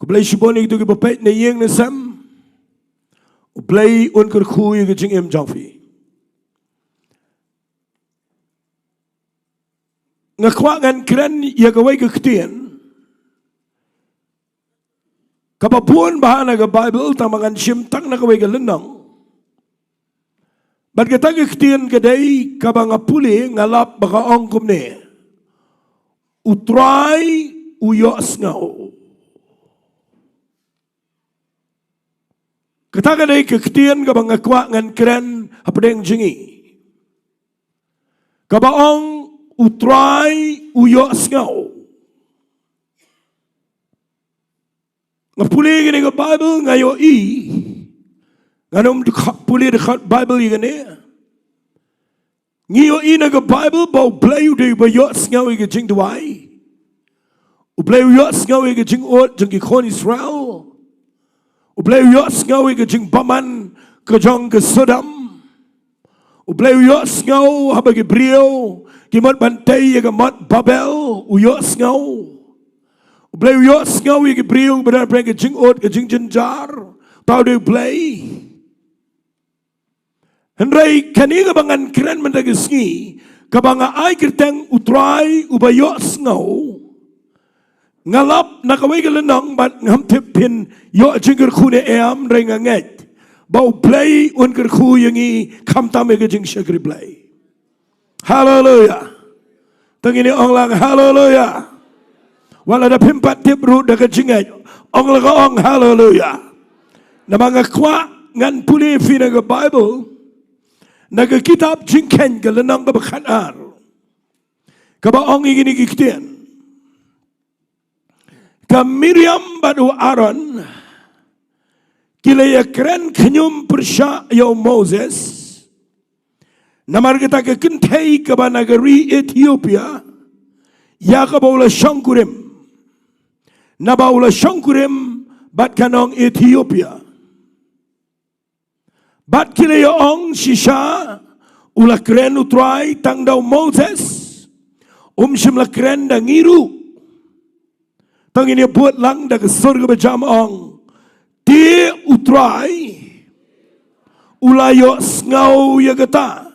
Kublai shiboni itu ke bapet na yeng na sam. Ublai un kerku yang kecing em jangfi. Ngakwangan keren ya kawai kektian. Kapapuan bahana ke Bible tamangan simtang na kawai ke lenang. Bat kita kektian kedai kabangapuli ngalap baka ongkum ne. Utrai IOHSNGEW. Kita kadai kektian kabangakwangan keren apa yang jengi. Kabaong utrai IOHSNGEW. Ngapuli gini ke Bible ngayo i. Nganom puli dekat Bible gini. Ngayo i na ke Bible bau blayu de IOHSNGEW ke jing tuai. Ublayu IOHSNGEW ke jing ot jeng ikon Israel. Ublayu IOHSNGEW ke jing paman ke jong ke Sodom. Ublayu IOHSNGEW haba ke brio ke mat bantai ke mat Babel IOHSNGEW. Ublayu IOHSNGEW ke brio benar ke jing ot ke jing jenjar tau de blay. Henry kani ke bangan keren mendagisngi ke banga ai kerteng utrai ubay IOHSNGEW. Ngalap nakaway ka lenang bat ngamtip pin yo jingger ku ne am renga nget bau play unker ku yangi kamtame ka jing syakri play. Hallelujah. Tangini ong lang hallelujah. Wala da pimpat tip ru da ka jinget ong lang ong hallelujah. Na mga kwa ngan puli fina ka Bible naga kitab jingken ka lenang ka bakanar. Kaba ong igini kiktian. Ka Miriam badu Aaron kila ya keren kenyum persya ya Moses namar kita ke kentai ke negeri Ethiopia ya ke baula syangkurim na baula syangkurim bat kanong Ethiopia bat kila ya ong shisha ula keren utrai tang daw Moses shimla keren da ngiru tang ini buat lang dah ke surga berjam ong. Dia utrai ulai IOHSNGEW ya kata.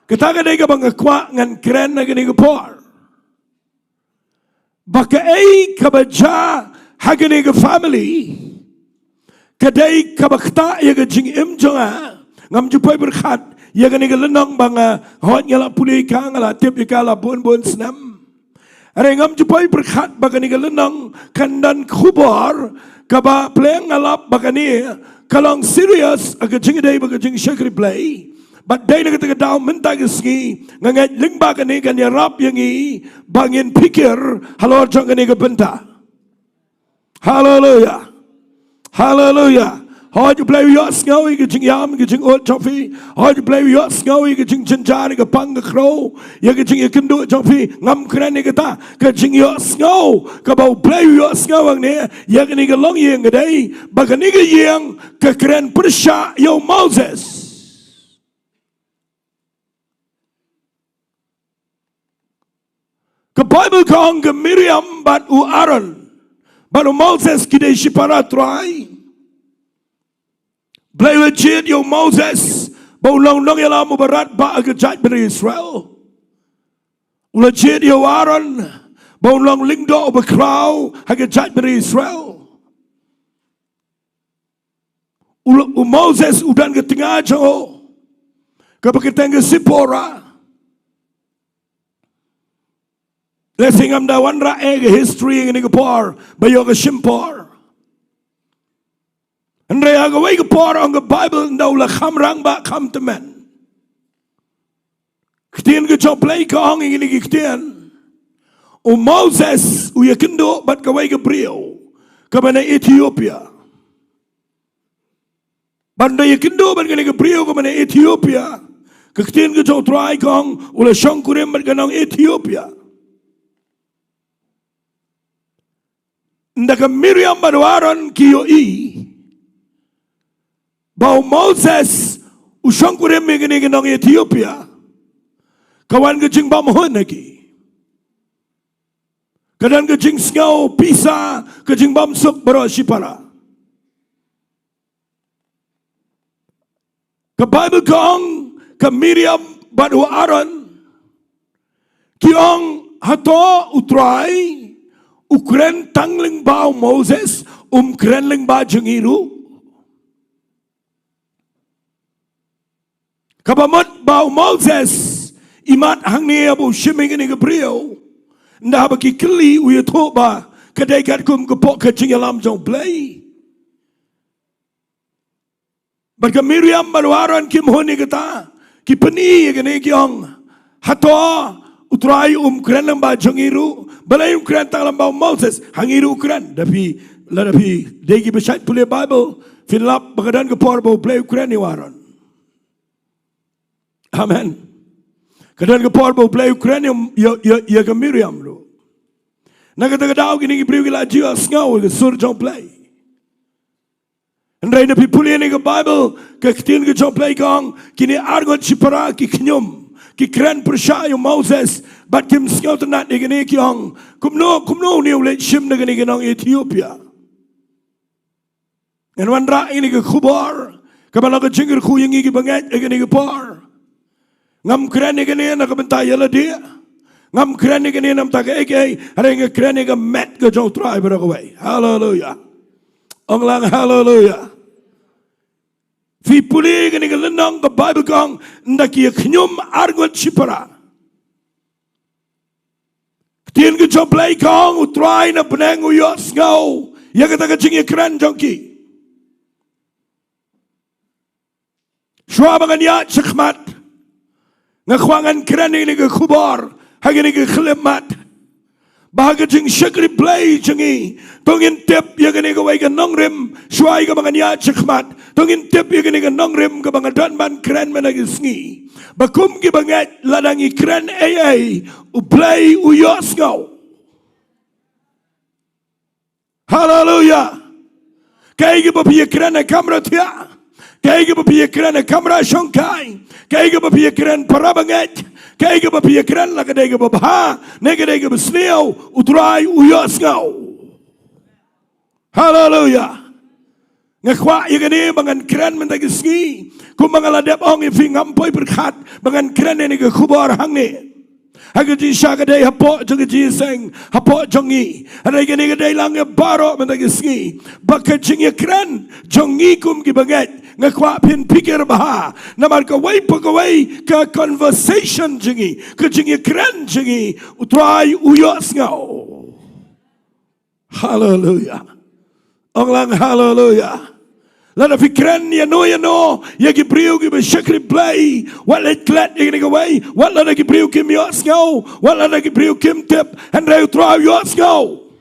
Kita kadai ke bangga kuat ngan keren lagi ni ke por. Baka ai kabaja hagi ni ke family. Kadai kabakta ya ke jing imjonga ngam jupai berkat ya ke ni ke lenang bangga hot ngala pulih ka ngala tip ikala bon senam. Rengam jupai berkat bagani galenang kandan kubar kaba pleng ngalap bagani kalong serious aga jingdai bagajing syakri play but dai na kata daw mentagisngi ngangat lingba kani kanya rap yangi bangin pikir halor jong kani kabenta. Hallelujah. Hallelujah. Hoi play IOHSNGEW ke jing yam ke jing ot chofi. Hoi play IOHSNGEW ke jing jenjar ke pang ke crow. Ya ke jing ikendu chofi ngam keren ke ta ke jing IOHSNGEW ke bau play IOHSNGEW ang ne ya ke ni ke long yang ke dai bagani ke yang ke keren persya yo Moses. Ke Bible ke ong ke Miriam bat u Aaron bat u Moses kidai shipara TRAI. Blay wajid yo Moses bau long yalam mubarat ba agajat beri Israel. Wajid yo Aaron bau long lingdo bakrau agajat beri Israel. Moses udan ke tengah jo kapakiteng ke Sipora. Lesingam dawan ra ege history ng Singapore bayo ke Shimpor. Andai aga wei ke por ang ke Bible ndau la khamrang ba kham temen. Ketian ke joplay ke ong ini ketian. O Moses u yakendo bat ke wei ke brio ke mana Ethiopia. Banda yakendo bat ke brio ke mana Ethiopia. Ketian ke jotrai ke ong ula syangkurim bat ke nong Ethiopia. Ndaka Miriam badu Aaron kiyo i. Bau Moses usang kurem megini nong Ethiopia kawan kecing bamohon lagi Kadang kejing sengau pisa kejing bamsuk baro sipara. Ke Bible kong ke Miriam badu Aaron kiong hato utrai ukren tangling bau Moses krenling ba jengiru kabamot bau Moses imat hangni abu shiming ni Gabriel nda baki kli uyato ba kadai kat kum kepok kejing alam jong play. Bagi Miriam baru Aaron kim honi kata ki peni gane kiong hato utrai kren lamba jangiru balai kren tang lamba Moses hangiru kren tapi degi besat pulih Bible filap bagadan ke por bau play kren ni Aaron. Amen. Kadan ke por bau play kren ya ke Miriam lu. Nak kata daw gini beriu gila jiwa ngau ke sur jong play. Andai nabi pulih ni ke Bible keketin ke jom play kong kini argot cipara ki kenyum ki keren persya Moses bat kim skau tenat ni kini kiong kumno ni ulet shim ni kini kenong Ethiopia. Ngan wandra ini ke kubar kabala ke jingir ku yang iki banget kini ke par ngam keren ni kini nak bentai yala dia ngam keren ni kini nam tak eke ada yang keren ni ke mat ke jom TRAI berakawai. Hallelujah. Onglang hallelujah. Fi puli gani galenang ke Bible kong ndaki knyum argot chipara. Tien ke joblay kong utrai na benang IOHSNGEW ya kata kecing keren jongki. Shwa bangan ya cekmat ngakwangan keren ini ke kubar hagini ke khlemat. Bahagia jing syakri play jengi tongin tip ya gani ke waikan nongrim syuai ke bangan ya cekmat tongin tip ya gani ke nongrim ke bangan danban keren menagisngi bakum ke bangat ladangi keren play IOHSNGEW. Hallelujah. Kaya ke bapiya keren kamera tia kaya ke bapiya keren kamera syongkai kaya ke bapiya keren para bangat kaya ke bapiya keren lah kadai ke babha negedai ke besneo utrai IOHSNGEW. Hallelujah. Ngakwa ya gani bangan keren mentagisngi kum bangaladap ong ifi ngampoi berkat bangan keren ini ke kubar hangni hagaji syakadai hapok jangaji seng hapok jongi ada gani kadai langya barok mentagisngi bakajing ya keren jongi kum ki bangat ngakwa pin pikir baha namar ka wai pagawai ka conversation jingi ka jingi keren jingi utrai IOHSNGEW. Hallelujah. Onglang hallelujah. Lada fikran ya no ya gibriu gi besyakri play wala klat ya ni kawai wala na gibriu kim IOHSNGEW wala na gibriu kim tip and rai utrai IOHSNGEW.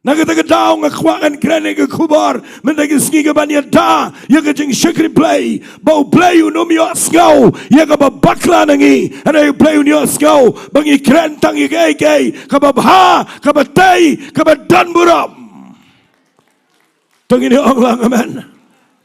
Nakita daw nga kwakan krene ke kubar mendagisngi ke banya da ya ke jing syakri play bau play unom IOHSNGEW ya ke babakla nangi ada play IOHSNGEW bangi kren tangi ke babha ke batai ke badan buram tangi ni ong lang amen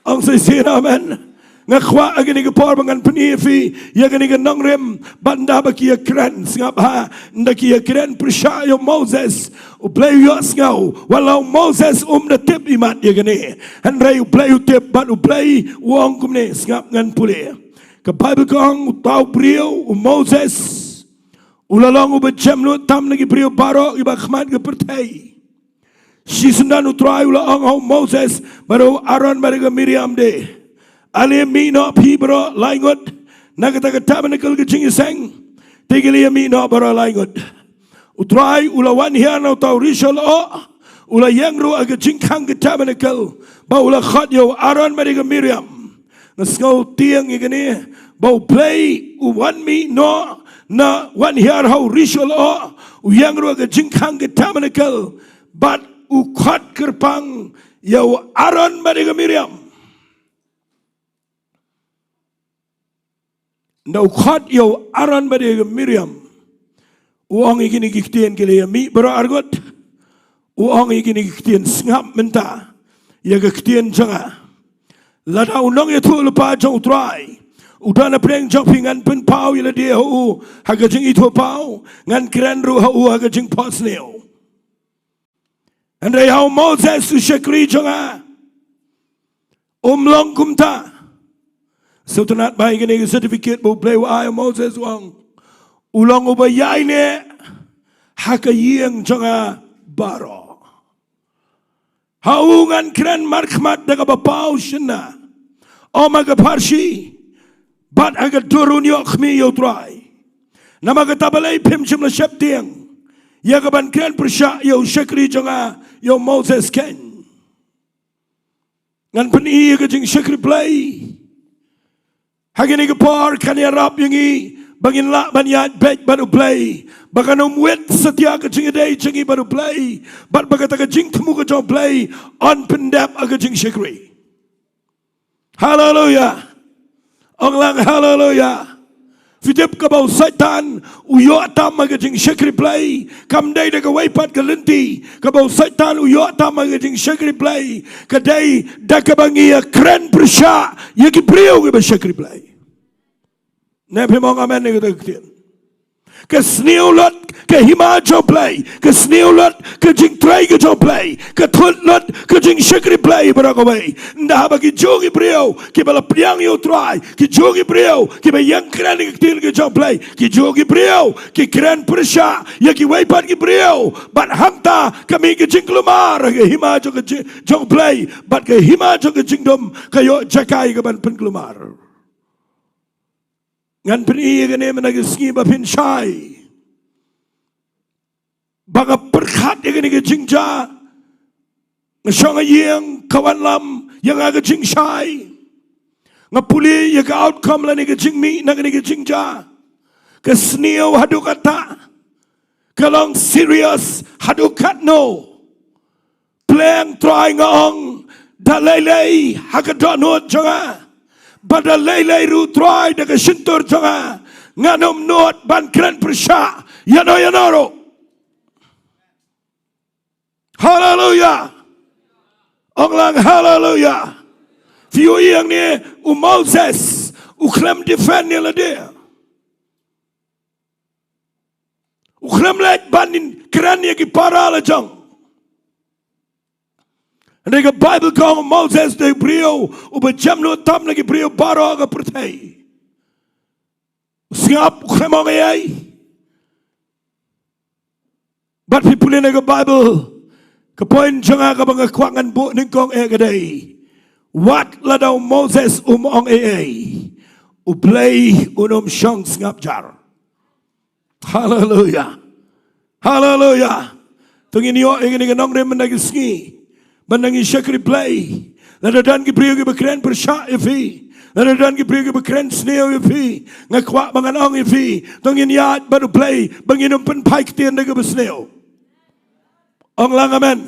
ong sisira amen ngakwa agini ke por bangan penifi ya gani ke nongrem banda baki ya kren ngabha ndaki ya kren persya Moses play IOHSNGEW walau Moses na tip imat ya gani handrai play tip but play wong kumne ngap ngan pule ke Bible kong tau brio Moses ulalong ubejam lu tam lagi brio barok iba khmat ke pertai si sendan utrai ulalong Moses baru Aaron baru Miriam de ali mi no pi bro laingot nakata kata manakal kecing iseng tigili mi no bro laingot utrai ulawan hian atau rishal ula yang ru aga jingkang kata manakal ba ula khat yo Aaron mariga Miriam ngaskau tiang igani ba play uwan mi no na wan hian how rishal yang ru aga jingkang kata manakal but u khat kerpang yo Aaron mariga Miriam na ukhat yo Aaron bade Miriam uang igini giktien kele mi bro argot uang igini giktien ngap menta ya giktien janga lada unong ya tu lupa jong TRAI Udah na preng jok pingan pen pau ila dia hu haga jing itu pau ngan keren ru hu haga jing pos neo. Andai hau Moses su shekri jonga long kumta. So tunat bai gini certificate bo play wa ayo Moses wang ulong ubayai ne haka yeng jonga baro. Hau ngan keren markmat daga bapau shina. O maga parshi. But aga turun yok mi yo TRAI. Nama kata balai pim chim la shep tiang. Ya kaban kren persya yo shekri jonga yo Moses ken. Ngan peni ka jing shekri play. Hagini ka par kanya rap yung bangin la banyat bej baru play. Baka wet satya ka jing day jingi baru play. But baka taga jing temu ka jong play on pendap aga jing shekri. Hallelujah. Ang lang hallelujah. Fidip ka ba Satan uyo atam magajing shekri play. Kamday na kawaypat kalinti. Ka ba Satan uyo atam magajing shekri play. Kaday da ka bang iya kren persya. Yaki priyo ka ba shekri play. Nepi mong amen na katagtin. Kasniulot ka himajo play. Kasniulot ka jing TRAI ka jo play. Katutlot ka jing shekri play barakaway. Ndahaba ki jogi priyo. Ki bala priyang yo TRAI. Ki jogi priyo. Ki ba yang kren ka til ka jo play. Ki jogi priyo. Ki kren persya. Ya ki waypat ki priyo. Bat hangta kami ka jing klumar. Ka himajo ka jong play. Bat ka himajo ka jing dom. Kayo jakay ka ban pen klumar. Ngan peni ka ne managisngi ba pinshay. Baka perkat yang ni kejingja, ngasong yang kawan lam yang aga jingshay, ngapuli yang outcome la ni kejing mi nang ni kejingja, kesniaw hadukata, kalong serious hadukat no, pleng TRAI ngong dalay hagadonot jonga, badalay ru TRAI daga shintur jonga, nganom not ban kren persya, yanoro. Hallelujah. Onglang hallelujah. Fiyo yang ni Moses uklem defend ni la dia. Uklem let bandin keren ni ki para la jang. Ande ka Bible kong Moses de brio ubajam no tam na ki brio para ka pertai. Siap uklem ong ay. But people in the Bible kapoin jonga ka mga kwangan bu ningkong gaday. Wat la daw Moses ong uplay unom siyang ngapjar. Hallelujah. Hallelujah. Tungin niyo ingin nong rin managisngi. Manangi shekri play. Nadadan ki priyo ki bakren persya ifi. Nadadan ki priyo ki bakren sneo ifi. Ngakwa mga nong ifi. Tungin yat baru play. Banginom penpaik tiyan na ka basneo. Ang lang amen.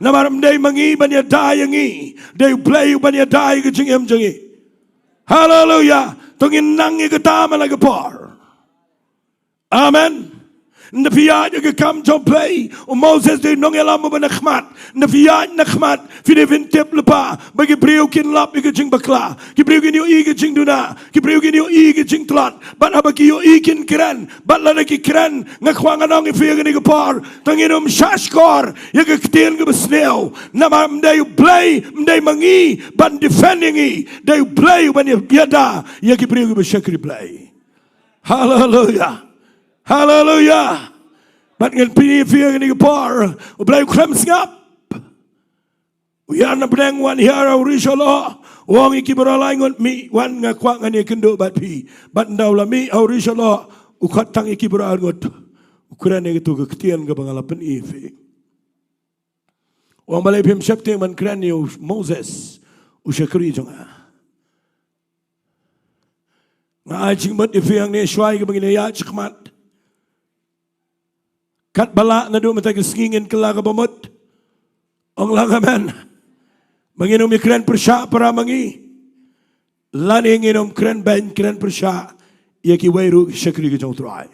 Namaram day mangi banya dayangi. Day play banya day kajingem jangi. Hallelujah. Tungin nangi katama na kapar. Amen. Nafiyad yung kam jom play. Moses day nong yalam mo ba nakmat. Nafiyad nakmat. Finivintip lupa. Bagi priyo kinlap yung kajing bakla. Kipriyo kinyo i kajing duna. Kipriyo kinyo i kajing tlat. Bat haba kiyo i kin kiran. Bat lana ki kiran. Ngakwangan ang ifiya gani kapar. Tanginom shashkor. Yung kaktiyan ka basneo. Nama mday play. Mday mangi. Ban defending i. Day play ban yada. Yung kipriyo ka basyakri play. Hallelujah. Hallelujah. But ngan pinifia ni kapar, ublay krem ngap. Uyan na breng wan hiara urishala. Wang ikibaralay ngon mi wan nga kwa nga ni kendo bat pi. Bat ndaw la mi urishala ukat tang ikibaral ngot. Ukuran ni gitu kektian ka bangalapan ifi. Wang balay pim septe man kran ni Moses usyakri jonga. Nga ajing mat ifi ang ni syai ka banginaya chikmat. Kat bala na doon matagisngingin kalaga bamot. Ang langaman. Manginom ikren persya para mangi. Laning inom kren ben kren persya. Yaki wayru syakri ka jong TRAI.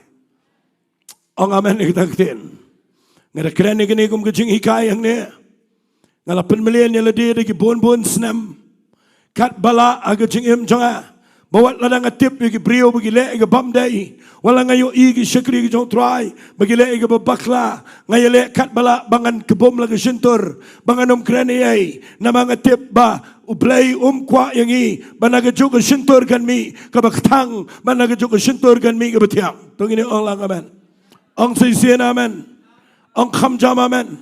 Ang amen ikitagtin. Nga kren ikinikom ka jing hikayang niya. Nga lapan miliyan nila di ki bon snam. Kat bala aga jing im jonga. Bawat ladang atip bagi brio bagi le ga bamdai wala ngayo igi syakri ga jong try bagi le ga babakla ngayo le kat bala bangan kebom la ga sentur banganom krani ai na mga tip ba ublay kwa yangi banaga juga sentur kan mi ka baktang banaga juga sentur kan mi ga batiang tongini ong lang amen ong sisien amen ong khamjam amen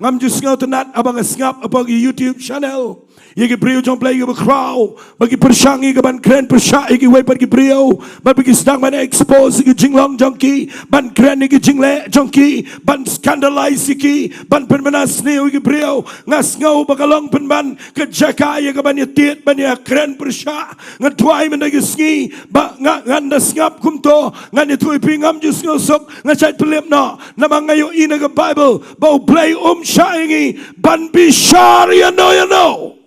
ngam jus ngau tenat abang ngap apa YouTube channel Yagi brio jong play ga crowd bagi persangi ga ban kren persha igi way bagi brio bagi sedang man expose igi jinglong jongki ban kren igi jingle jongki ban scandalize igi ban permenas ni igi brio ngas ngau bagalong penban ke jaka ya ga ban yatiet ban ya kren persha ngatwai man igi sngi ba nganda ngap kumto ngan yatui pingam jus ngau sok ngachai pelip no namang ngayo ina ga Bible bau play shangi ban bishar ya no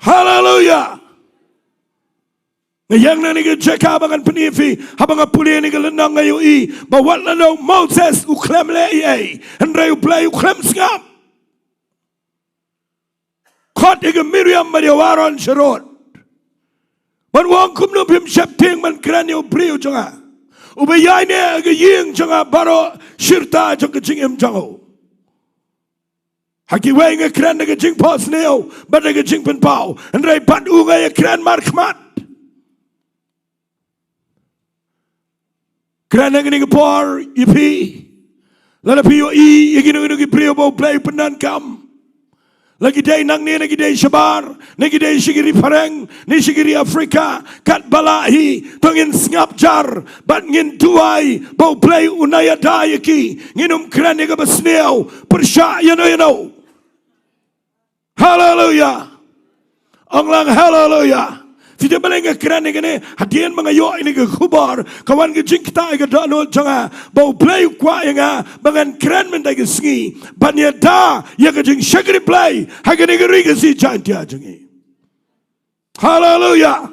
Hallelujah. Ngayang na niga jeka abangan penifi habang apuli niga lenang ngayo I bawat lano Moses uklem le ay andray uplay uklem ngap kot iga Miriam mariawaron sharot man wang kumno pim shepting man kranyo priyo jonga ubayay ne aga ying jonga baro shirta jonga jingim jongo Haki way nga kran na gajing pos neo, but na gajing penpao, and ray pat ungay a kran markmat. Kran na ganing por, ipi, lalapiyo I, iginugi priyo bo play penan kam. Lagi day nang ni, lagi day shabar, lagi day shigiri pareng, ni shigiri Afrika, kat balahi, tongin ngap jar, but ngin tuay, bo play unaya dayaki, nginum kran na gabasneo, persya, you know. Hallelujah. Ang lang hallelujah. Tidak boleh ngakran ni hadian mengayo ini ke kubar kawan ke jingta ke dano janga bau play kwa nga bangan kran mendai ke sngi banya da ya ke jing shagri play hagani ke ri ke si jantia jangi. Hallelujah.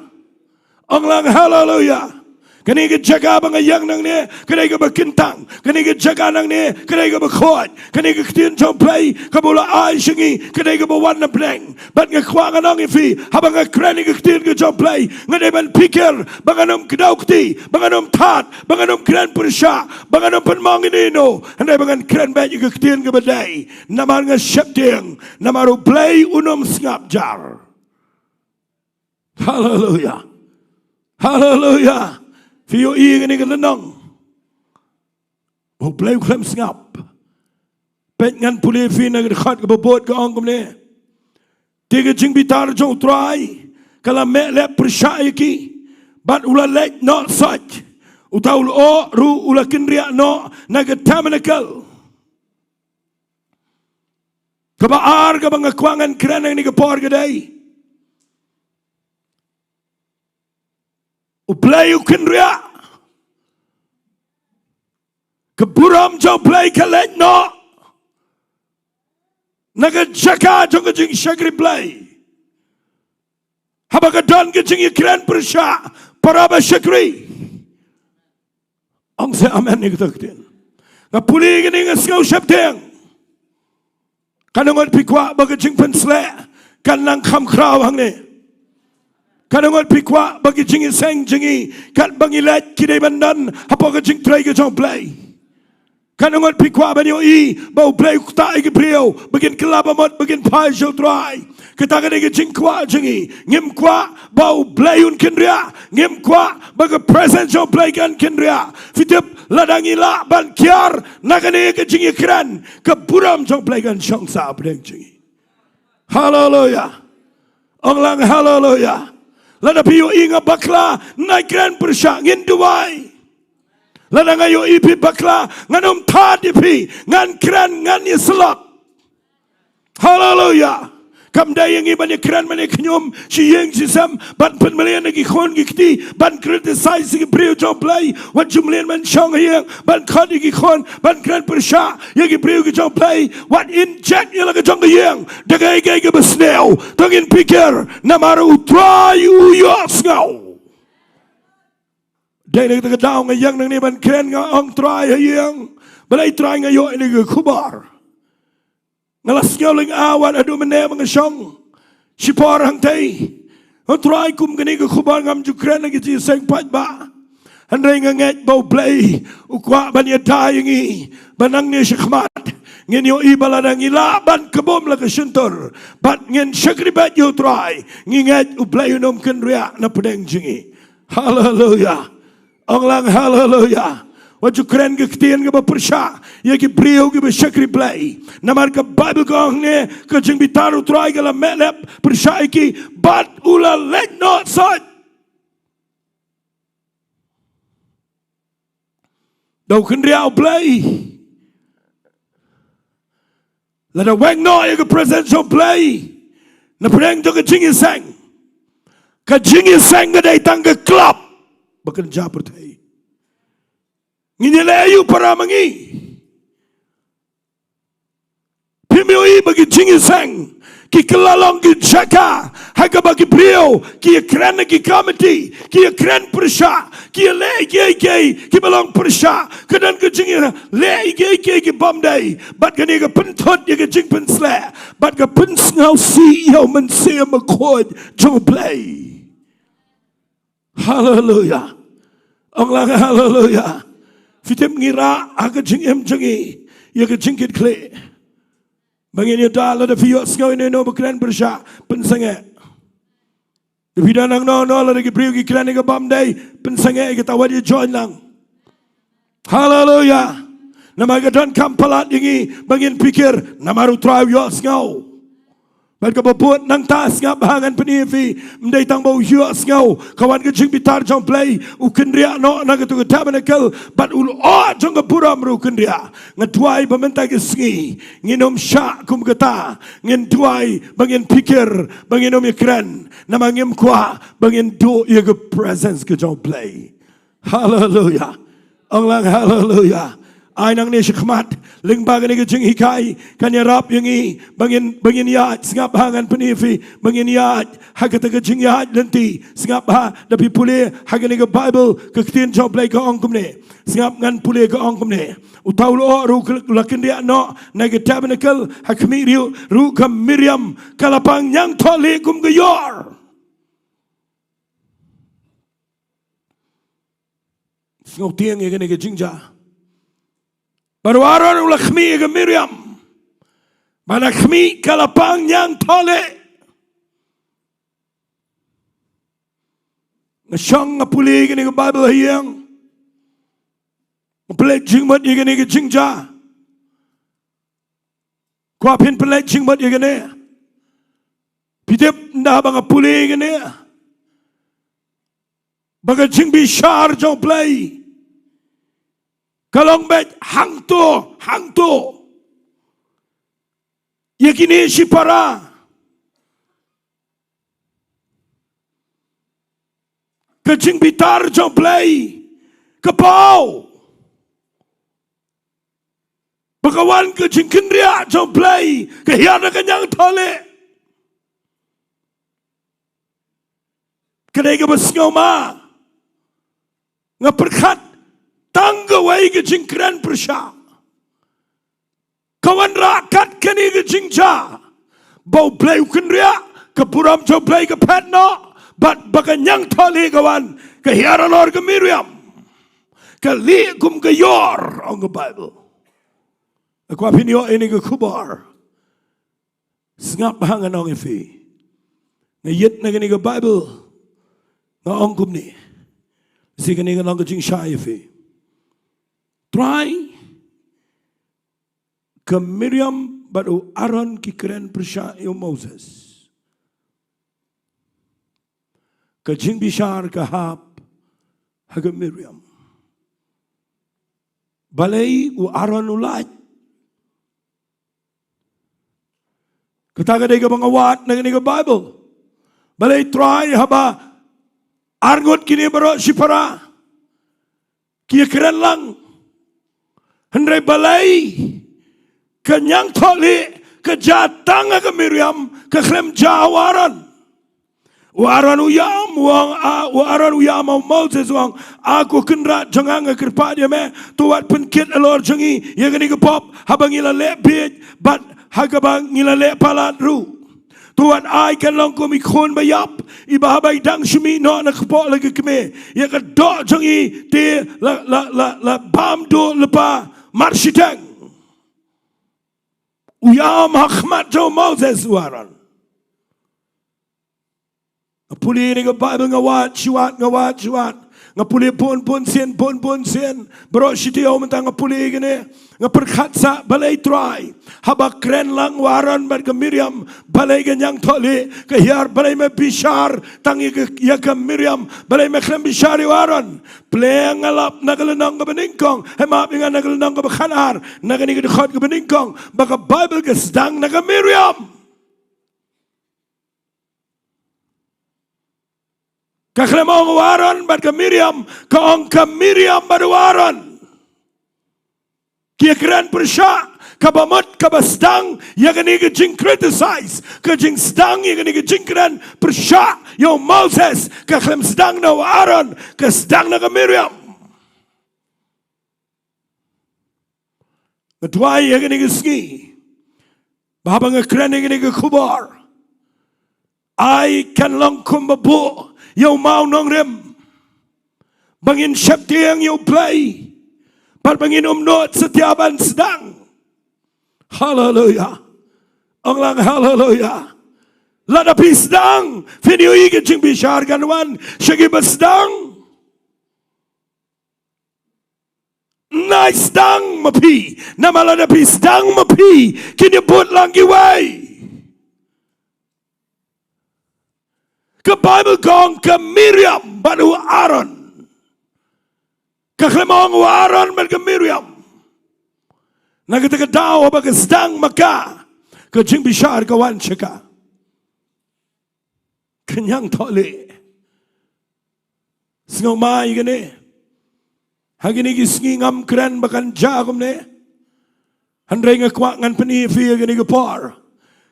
Ang lang hallelujah. Kani ke jaga bang yang nang ne kani ke bakintang kani ke jaga nang ne kani ke bakhot kani ke tin jom play kabula ai shingi kani ke bawan na bleng bat nge kwang nang ifi habang ke krani ke tin ke jom play ngade ban pikir banganom kdaukti banganom tat banganom kran persha banganom penmang inino andai bangan kran ba ke tin ke badai namar nge shepting namaru play unom ngap jar. Hallelujah. Hallelujah. Fiyo I ngani ka lenong. Bau play klem ngap. Pet ngan puli fi na khat ka babot ka ong kumne. Tiga jing bitar jong TRAI. Kala me le persya ki. But ula lek not such. Utaul o ru ula kinriya no nagatamanakal. Kabaar ka bang akwangan kranang ni ka por gaday. Uplay ukinria keburam jauh play kalek no naga jaka jong jing shagri play habaga don jing ikran persya paraba shagri ang se amen ni ketaktin ngapuli gini ngasngau syapteng kanungot pikwa baga jing pensle kanang kam kraw hang ni Kanungot pikwa bagi jingi seng jingi kat bangilat kidai bandan apa ke jing try ke jong play. Kanungot pikwa banyo I bau play kuta igi brio begin kelaba mot begin pai show try. Kita kan igi jing kwa jingi ngim kwa bau play un kendria ngim kwa bagi present jong play kan kendria. Fitip ladangi la ban kiar nakan igi jingi kran ke buram jong play kan shong sa abdeng jingi. Hallelujah. Onglang hallelujah. Lada piyo inga bakla na kran persya ngin duwai. Lada ngayo ipi bakla nganom tadipi ngan kran ngan yislap. Hallelujah. Kam dayang iban kran mani knyum si yeng si sam ban pen malian nagi khon gikti ban criticize si brio jom play wat jumlian man shong yeng ban khon gi khon ban kran persya yegi brio gi jom play wat inject yela gi jong yeng dagai gai gi besneu tongin pikir namaru TRAI IOHSNGEW dai nek daw nga yang nang ni ban kran nga ong TRAI yeng balai TRAI nga yo ni gi khubar ngalas ngaling awan adu mene mga siyong sipor hang tay Try kum gani ke kubar ngam jukren lagi ci seng pat ba. Handai nganget bau play ukwa ban ya tayangi banang ni syakmat ngin yo ibalada ngilaban kebom la ke sentur bat ngin syakribat yo try nginget uplay unom ken ria na pedeng jingi. Hallelujah. Onglang hallelujah. Wajud keren ke ketian ke bersya ya ke beliau ke bersyakri play namar ke Bible kong ne ke jing bitaru try ke la melep bersya iki bat ula let not side. Đâu khinh riau play. Là đâu wang no ya ke presidential play. Na pedang jo ke jingi sang. Ke jingi sang ke datang ke club. Bekerja pertai. Nginyalayu para mangi. Pimioi bagi jingi sang. Ki kelalong ki jaka. Haka bagi beliau. Ki keren ki komiti. Ki keren persya. Ki le ki belong persya. Kedan ke jingi le ki bomday. Bat ke ni ke pentut ya ke jing pensle. Bat ke pensngau si yo mensia mekod jong play. Hallelujah. Onglang hallelujah. Fitem ngira aga jing em jingi. Ya ke jingkit kle. Bangin ya dah ada IOHSNGEW ini no berkeran bersya pensangat. Bidang no lagi beriu kekran ke bamdai pensangat kita wajib join lang. Hallelujah. Nama kedan kampalat ini bangin pikir nama utrai IOHSNGEW. Mereka berbuat nang tas ngap hangan penifi mendai tang bau IOHSNGEW kawan ke jing bitar jong play ukendria no na ke tu tabernacle bat ul jong ke pura meru kendria ngetuai pementai ke sengi nginom syak kum kata ngin tuai bangin pikir bangin om ikran nama ngim kwa bangin do ye ke presence ke jong play. Hallelujah. Onglang hallelujah. Ay nang ni syakmat lingbagan ni kejing hikai kanya rap yangi bangin yat singap hangan penifi bangin yat hakata kejing yat lenti singap ha dapi pulih hagan ni ke Bible keketin job play ke ongkum ni singap ngan pulih ke ongkum ni utau lo ru lakin dia no na ke tabernacle hakmi ru ke Miriam kalapang yang tole kum ke yor singap tiang ye ke jingja. Baru aron ulah khmi ke Miriam. Mana khmi kalapang yang tole. Ngasang ngapuli ke ni ke Bible hiyang. Ngapelek jingmat ye ke ni ke jingja. Kuapin pelek jingmat ye ke ni. Pitip ndah bang ngapuli ke ni. Baga jing bishar jong play. Kalong bet hang tu. Yakini si para. Kejing bitar jong play. Kepau. Bakawan kejing kendria jong play. Kehiana kenyang tole. Kedai ke besngoma. Ngaperkat. Tanggawai ke jingkran persya. Kawan rakat kini ke jingja. Bau play ukendria. Kepuram jo play ke petno. Bat bakan yang tali kawan. Kehiaran or ke Miriam. Kali kum ke yor. On ke Bible. Aku apinio ini ke kubar. Sengap hangan ong ifi. Ngayit na kini ke Bible. Nga ong kum ni. Si kini ke nong ke jingsha ifi. Try ke Miriam baru Aaron ki keren persya yo Moses. Ke jing bishar ke hap haga Miriam. Balai u Aaron ulat. Kataga dega bangawat na ke Bible. Balai try haba arngot kini baro sipara. Kia keren lang. Hendrai balai kenyang toli kejatang ke Miriam ke klem jawaran. Waran uyam Moses wang aku kendra jangan kerpa dia me tuat penkit alor jangi ya gani ke pop habang ila le bit bat hagabang ila le palat ru. Tuan ai kan long ko mi khon ba yap iba bai dang shumi no na kpo lagi keme ya ka do jong I te la bam do lepa marshitang uyam hakmat jo Moses waran apuli ni ka Bible ngawat ngapuli pun sien bro shiti o mentang ngapuli gene ngaperkhatsa balai TRAI haba kren lang waran bar ke Miriam balai ganyang thole ke hiar balai me bishar tangi ke ya ke Miriam balai me khlem bishari waran pleng alap nagalenang ke beningkong hema pingan nagalenang ke bekhanar nagani ke khot ke beningkong baka Bible ke sedang naga Miriam kaklemong waran bar ke Miriam kaong ke Miriam bar waran kia keren persya kabamot kabastang yang ini ke jing criticize ke jing stang yang ini ke jing keren persya yo Moses kaklem sedang na waran ke sedang na ke Miriam kedua yang ini ke ski bahwa ngekeren yang ini ke kubar ai kan long kumbabu yo mau nong rem bangin syapti yang yo play par bangin not setiaban sedang haleluya onglang haleluya lada pi sedang video ige jing bishar ganwan syagi basdang nai sedang mapi nama lada pi sedang mapi kini put langgi wai ke Bible gong ke Miriam baru Aaron ke klemong Aaron ber ke Miriam na kita kedau apa ke sedang maka ke jing bishar kawan ceka kenyang tole sengau mai gini hagini gisngi ngam keren bakan jagum ne handai ngakwak ngan peni fi gini ke par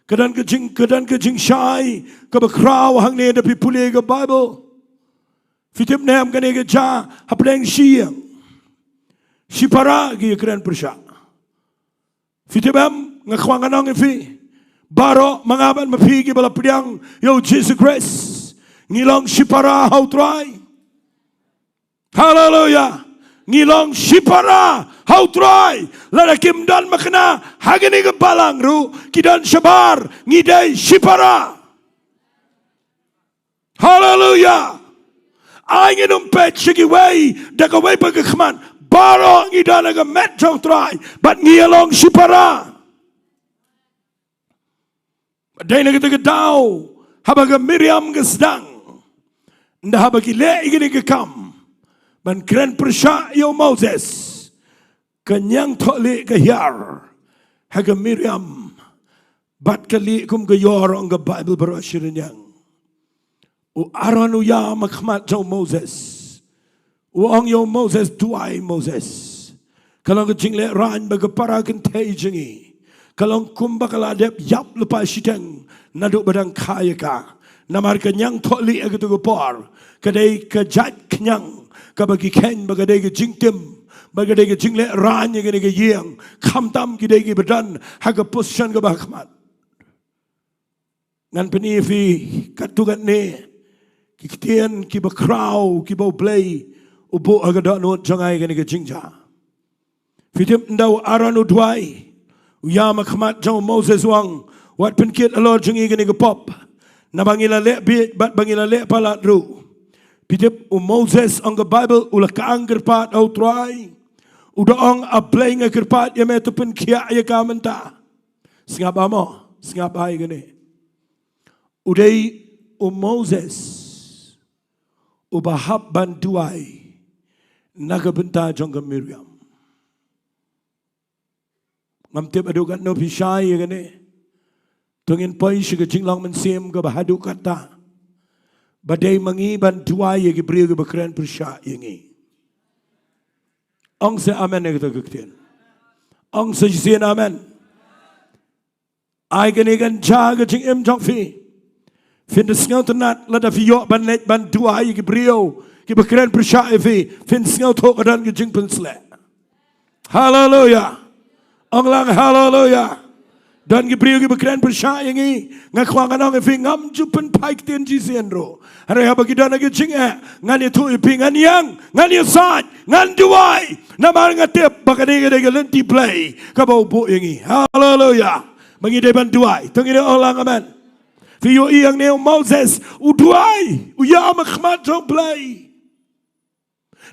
kedan kejing syai ke bekrau hang ne dapi pulih ke Bible fitip nem kene ke ja hapleng siang si para gi keren persya fitip am ngakwang anong fi baro mangaban mapi gi bala pediang yo Jesus Christ ngilong si para how TRAI hallelujah ngilong si para how TRAI lada kim dan makna hagini ke balang ru kidan syabar ngidai si para hallelujah angin umpet sigi way daga way pagkakman baro ngidan aga metro TRAI but ngilong si para badai na kita kedau habaga Miriam kesdang nda habagi le igini ke kam ban keren persya yo Moses kenyang tole ke hiar haga Miriam bat kali kum ke yor ang Bible berasyirin yang u Aaron u ya makmat jo Moses u ang yo Moses tuai Moses kalau ke jingle ran baga para kan tei jingi kalau kum bakal adep yap lepas sidang naduk badang kaya ka namar kenyang tole ke tu par kedai kejat kenyang kabagi ken bagadai ke jingtim bagadai ke jingle ran yang ke yang khamtam gidai ke badan haga position ke bahmat ngan peni fi katugan ne kiktian ki bakrau ki bau play ubo aga da no jangai ke jingja fitim ndau aran udwai uya makmat jong Moses wang wat penkit alor jingi ke pop nabangila le bit bat bangila le palat ru Pidip Moses ang Bible ulah kaang kerpat au TRAI udah ang ablay nga kerpat ya meto pun kia ya kamenta singap amo singap ay gani uday Moses ubahap bantuay nagabenta jong Miriam ngamtip adukan no pisay ya gani tungin poy siya jinglang mensim ka bahadu kata badai mengiban tuai yang beri kebakaran persya ini. Ang sa amen yang kita kektian. Ang sa jisian amen. Ay kanigan jaga jing em jong fi. Fin desngau tenat lada fi yok ban let ban tuai yang beri kebakaran persya fi. Fin desngau tok adan ke jing pensle. Hallelujah. Ang lang hallelujah. Dan Gabriel berkeran bersyak yang ini ngakwa nganong ifi ngam jupen paik tien jisian ro. Hari haba kita nak jing ngan itu ipi ngan yang ngan yasat ngan duai. Nama ngatip bakade gede lenti play kabau bu yang ini. Haleluya. Bagi depan duai. Tunggu dia orang aman. Fiyo yang neo Moses uduai uya makhmat jong play.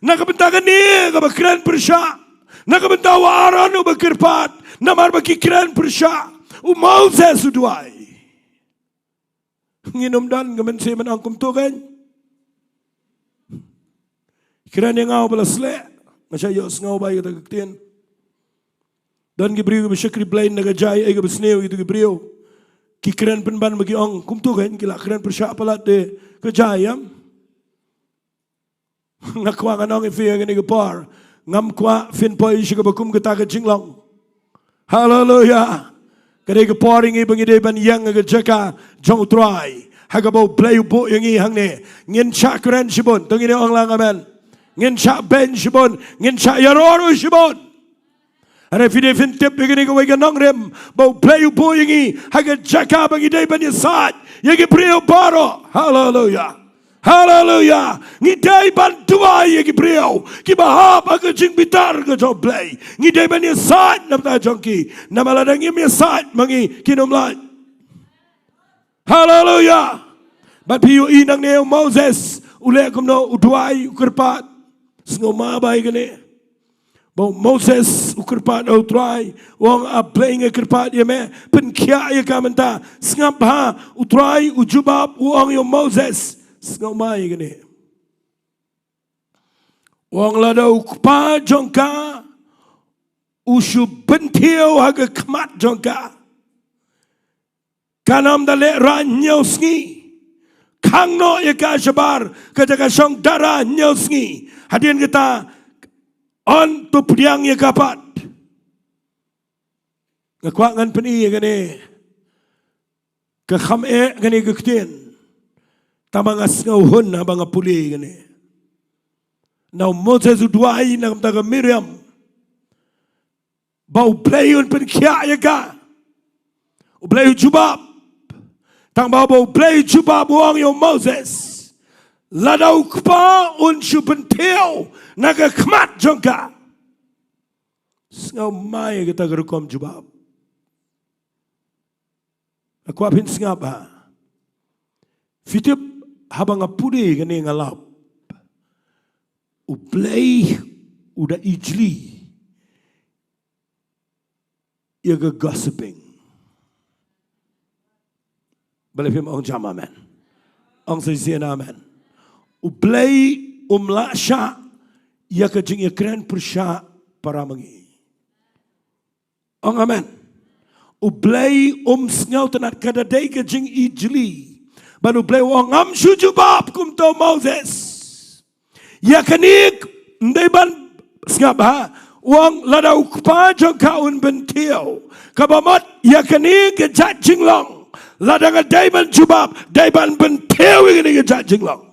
Nakabentakan ni kabakran bersyak. Nakabentawa aran ubakirpat. Namar bakikran bersyak. Moses uduai. Nginom dan kemensi menangkum tu kan. Kiran yang ngau balas lek. Macam IOHSNGEW bayi kata kektian. Dan Gabriel bersyakri belain naga jaya ega bersnew gitu Gabriel. Kiran penban bagi ong kum tu kan kila kiran persyak palat de kejayam. Ngakwa nganong ifi yang ini gepar. Ngam kwa fin poi syaka bakum kata ke jinglong. Haleluya. Kadai keporing i bagi deban yang aga jaka jong TRAI. Haga bau play bu yang i hang ne. Ngin chak keren sibon. Tungi ne ong lang amen. Ngin chak ben sibon. Ngin chak yaroro sibon. Ada video fin tip begini kau ikan nong rem. Bau play bu yang i. Haga jaka bagi deban yasat. Yagi priyo baro. Haleluya. Haleluya. Ngidai bantuai yagi priyo. Kibahap aga jing bitar ke jong play. Ngidai ban yasat nam ta jongki. Nama ladang im yasat mangi kinom lai. Haleluya. Bat piyo inang neo Moses. Ule kumno uduai ukerpat. Sengoma baik ni. Bau Moses ukerpat au TRAI. Wong ableng ukerpat ya me. Penkia ya kamenta. Sengap ha utrai ujubab wong yo Moses. Sengoma baik ni. Wong ladau kupa jongka. Usu bentiu haga kemat jongka. Kanam dalek ranyau sengi. Kang no ya ka syabar. Kajaka syong darah nyau sengi. Hadirin kita. On tu pediang ya kapat. Ngakwa ngan peni ya gani. Kekham gani kektin. Tamang asngau hun abang apuli gani. Now Moses uduai nak mtaga Miriam. Bau playun pen kia ya ka. Ublay jubab. Tang bau play jubab wang yo Moses. Ladau kpa un syupen teo naga kemat jongka. Sengau mai kita gerukom jubab. Aku apin sengapa. Fitip habang apuri gani ngalap. Ublay udah ijli. Iaga gossiping. Boleh firman orang jam amen. Orang sesian amen. Ublay umlasya ia kejing ia keren persya para mengi. Orang amen. Ublay sengau tenat kadadai kejing ijli. Baru ublay wong am syujubab kum to Moses. Ia kenik ndeban sengap ha. Wong ladau kupa jong kaun bentiu. Kabamat ia kenik kejat jinglong. Ladang daiban jubab, daiban bentiu ini kejat jinglong.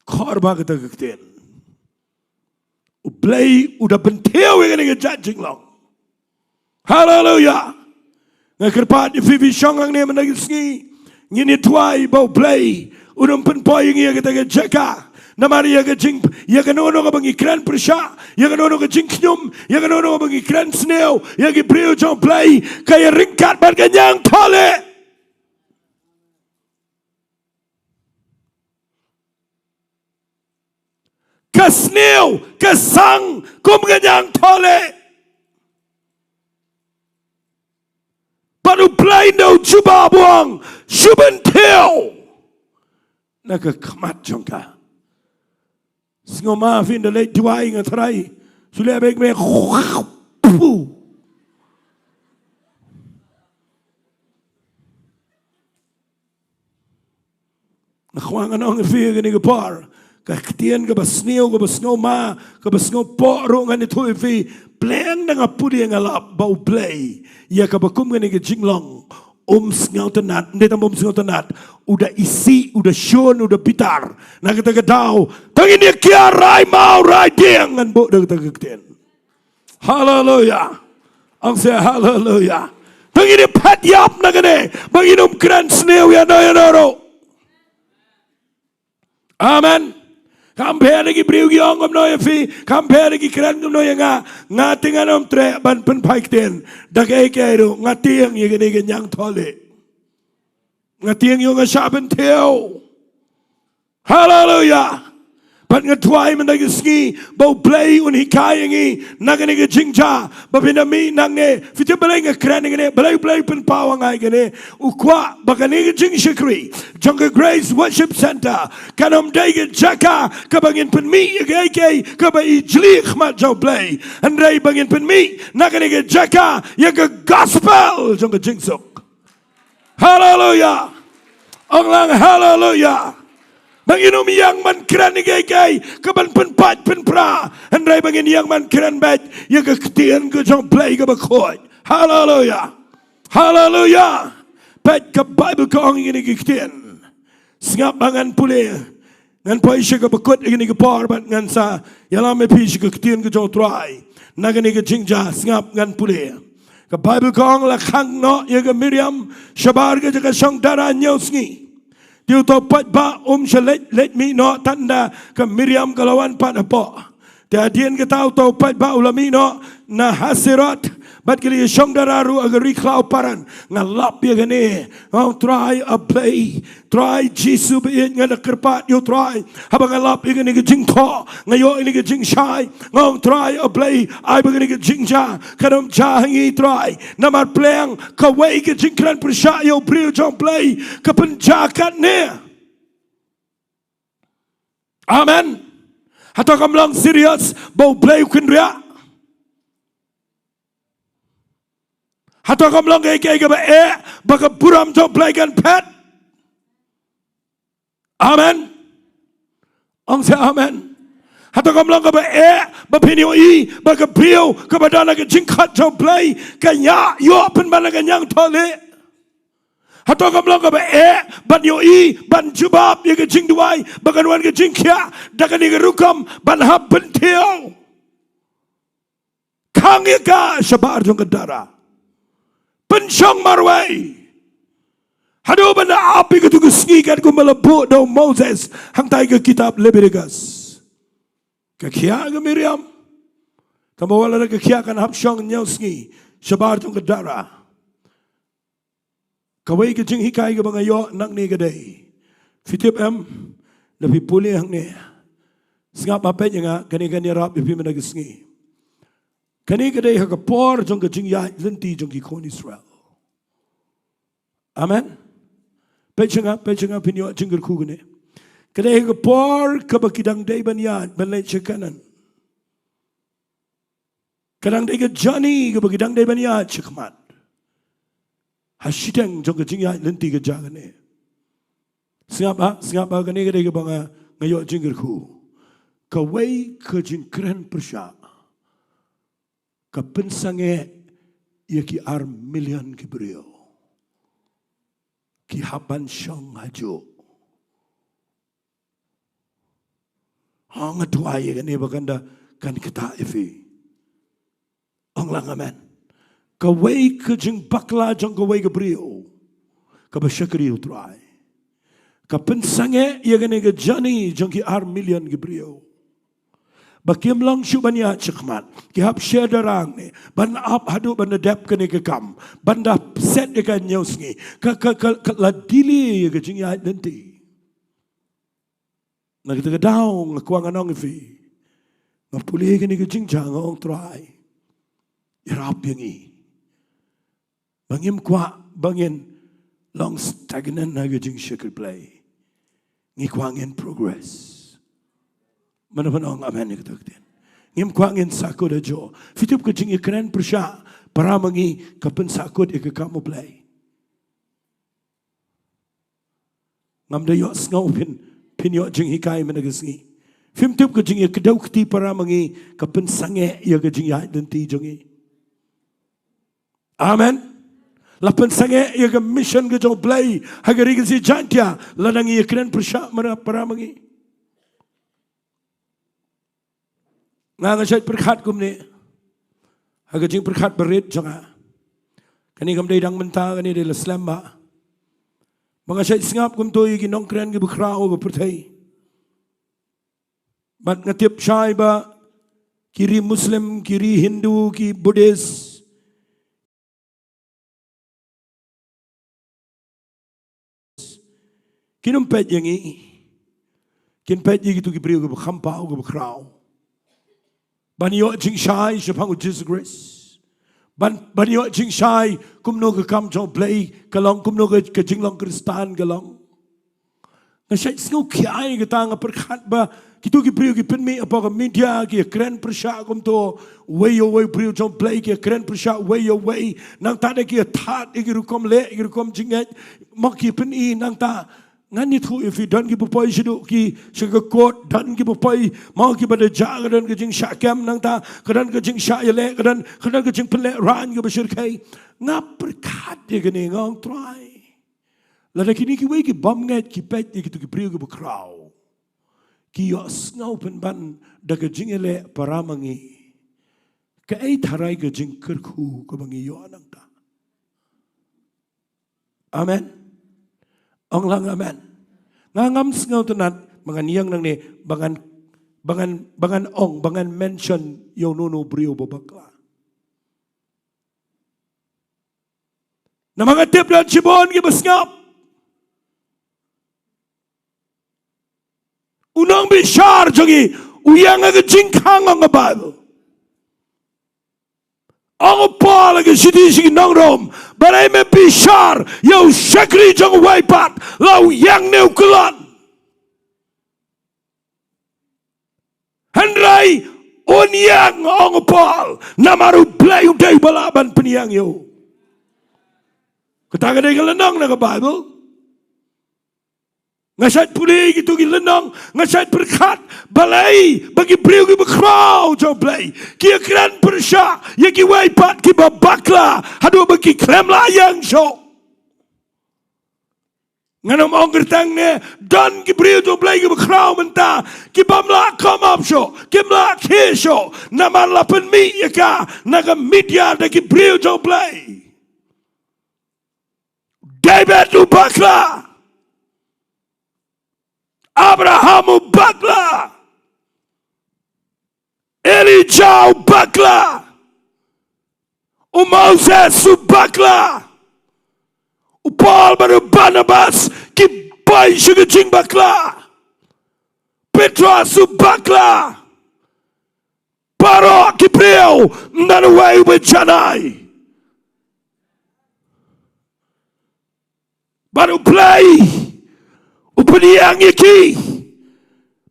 Korba kita kektin. Ublay udah bentiu ini kejat jinglong. Haleluya. Ngakerpat di fifi syongang ni menagis ni. Ngini tuai bau play. Udang penpoy yang kita kejaka. Namari ya kejing, ya kanono ka bangi kran persya, ya kanono ka jing knyum, ya kanono ka bangi kran snew, ya ki priyo jong play, kaya ringkat ban kanyang tole. Ka snew, ka sang, kum kanyang tole. Panu play no juba buang, syuban teo. Naka kemat jong ka. Sengau maafin dah lek tuai dengan TRAI. Sudah baik baik. Nakwangan ang ifi gani gapar. Kaktian ka basniw ka basngau ma ka basngau poro ngani tu ifi. Plan na nga pudi ang alap bau play. Ya ka bakum gani ka jinglong. Sengau tenat, hindi tambah sengau tenat. Udah isi, udah syun, udah pitar. Nah kita kedau, tangin dia kia rai mau rai diang ngan bu dah kita kekten. Haleluya. Ang say hallelujah. Tangini pat yap na gane. Manginom kran snew ya no yanoro. Amen. Compare lagi beriu giong om no yafi. Compare lagi kran om no yanga. Ngating anom tre ban pen paik ten. Dagay kairo ngatiang yagane ganyang tole. Ngatiang yung asaben teo. Hallelujah. But ngatway man nagisngi bo play un hikayangi naganiga jingja babinami nangne fitibalay nga kraning ne balay pen pawang ay gane ukwa baganiga jing shikri Jungle Grace Worship Center kanom dayga jaka kabangin pen mi yagay kabay jlich ma jo play and ray bangin pen mi naganiga jaka yaga gospel jungle jingsok. Hallelujah. Ang hallelujah. Banginom yang man kran ni gay kaban pen pat pen pra andai bangin yang man kran bat ya ka ktian ko jong play ka bakoi. Hallelujah. Hallelujah. Pat ka Bible ko ang ini ktian singap bangan pule ngan poi siya ka bakot ini ka par bat ngan sa yalam me pi siya ka ktian ko jong TRAI nagani ka jingja singap ngan pule ka Bible ko ang lakhang no ya ka Miriam shabar ka jaka song dara nyosngi Diu to pat ba let me no tanda ke Miriam kalawan pat apa. Dia dien ke tahu to pat ba ulami no na hasirat bat kili song dararu agari klau paran ngalap ya gane. Oh TRAI a play. TRAI Jisu be ngada kerpat yo TRAI. Habang ngalap ya gane ke jing to ngayo ini ke jing shai. Oh TRAI a play ai be gane ke jing ja kadam jahangi TRAI. Namar playang kawai ke jing kran persya yo priu jong play ke penjakat ne. Amen. Hatta kamlang serius bau play kunria. Hatta kamlang kay ba baka puram jong play kan pet. Amen. Ang say amen. Hatta kamlang ka ba bapinyo baka priyo kabadana ka jingkat jong play kanya yo pen bana kanyang tole. Hatta kamlang ka ba ban yo ban jubab ya ka jing duai baganuan ka jing kya dakani ka rukam ban hab bentio kangi ka sabar jong kadara pensyong marway hado ban api ka tuguski kan ko malabu do Moses hangtay ka kitab Leviticus kakya ka Miriam kamawala na kakya kan hapsyong nyosngi sabar jong kadara kawai ke jing hikai ke bangayo nak ni gadai fitip lebih pulih hang ni singap apa nga kani rap ipi menagisngi kani gadai ha kapor jong ke jing ya lenti jong ki kon Israel. Amen. Pechenga pinyo jingger ku gane kadai ha kapor ka bakidang dai banyan banlai chekanan kadang dai ke jani ka bakidang dai banyan chekmat Hasidang jong kajing ya lenti ke jagane. Singap ba kani kade ke banga ngayo jingger ku. Kawai kajing keren persya. Kapensange ya ki ar million ki brio. Ki haban syong hajo. Ang atuay kani baganda kan kita ifi. Ang lang amen. Kawai ke jing bakla jang kawai ke brio kabasyakri utrai kapensange ia gane ke jani jang ki ar million ke brio bakim lang syubanya chikmat ki hap shedarang ne ban ap hadu ban dep kene ke kam banda set ke kan nyosngi ka la dili ke jing ya nanti na kita daung kuang anong fi ngapuli kene ke jing jang ong trai irap yangi Bangim kwa bangin long stagnant na gajing shikil play. Ngikwangin progress. Manapanong amen ni kataktin. Ngim kwangin sakod a jo. Fitup gajing ikren persya para mangi kapan sakod ikakamu play. Ngam dayo sngaw pinyo jing hikay managasngi. Fimtup gajing ikadaw kti para mangi kapan sange iya gajing yahat danti jongi. Amen. Lapan sange ia ke mission ke jong play hagari ke si jantia ladang ia keren persya para mangi nga nga syait perkhat kum ni Hagajing perkat berit jonga. Kani kam day dang menta kani day Islam ba. Mga siya singap kum to igi nong kren gi bukrao go pertai. Mat ngatip syai ba kiri Muslim, kiri Hindu, ki Buddhist. Kinumpet yang i. Kinpet yang itu ki beriu go bukhampau go bukrao. Ban yo jing syai syapang Jesus grace. Ban yo jing syai kum no ke kam jong play kalong kum no ke jing long Kristan kalong. Ngasay singaw kiai kita nga perkat ba kitu ki beriu ki penmi apa ka media ki keren persya kum to way away beriu jong play ki keren persya way away nang ta ki that ki rukom le ki rukom jingat mak ki penmi nang ta ngani thu if dan ki popai sidu ki segakot dan ki popai mau ki bada ja dan ki jing syakam nang ta kadan ki jing syayale kadan ki jing pele ran ki besyir kai ngap perkat ye gani ngong try lada kini ki wei ki bom ngat ki pet ki tu ki priu ki bukrau ki yos ngau pen ban da ki jing ele paramangi ka ai tharai ki jing kerku ko bangi yo nang ta amen Ong lang amen. Ngangam sengaw tenat menganiang nang ni bangan ong bangan mention yung nuno brio babakla. Na mga tip dan sibon gibasngap. Unang bishar jogi uyang aga jingkang ang Bible. Ang Paul lagi sidisi nang Rom, balai me bishar, yau syakri jang waipat, lau yang neu kelan. Handrai onyang ang Paul, namaru blayu day balaban peniang yo. Kataga day kalanang na ka Bible. Ngasat puli gitu gilenang, ngasat berkat balai bagi beliau ki berkrau jauh balai. Kia keran persya, ya ki waipat ki babakla, hadu bagi klem layang so. Nganam ong gertang ne, dan ki beliau jauh balai ki berkrau mentah, ki bamla kamap so, ki mla ki so, naman lapan mi ya ka, naga media da ki beliau jauh balai. David ubakla. Abraham ubakla, Elijah ubakla, Moses ubakla, Paul baru Barnabas ki bai syugajing bakla, Petrus ubakla, Paro ki priau nanawai bejanai, baru play. Upaniang iki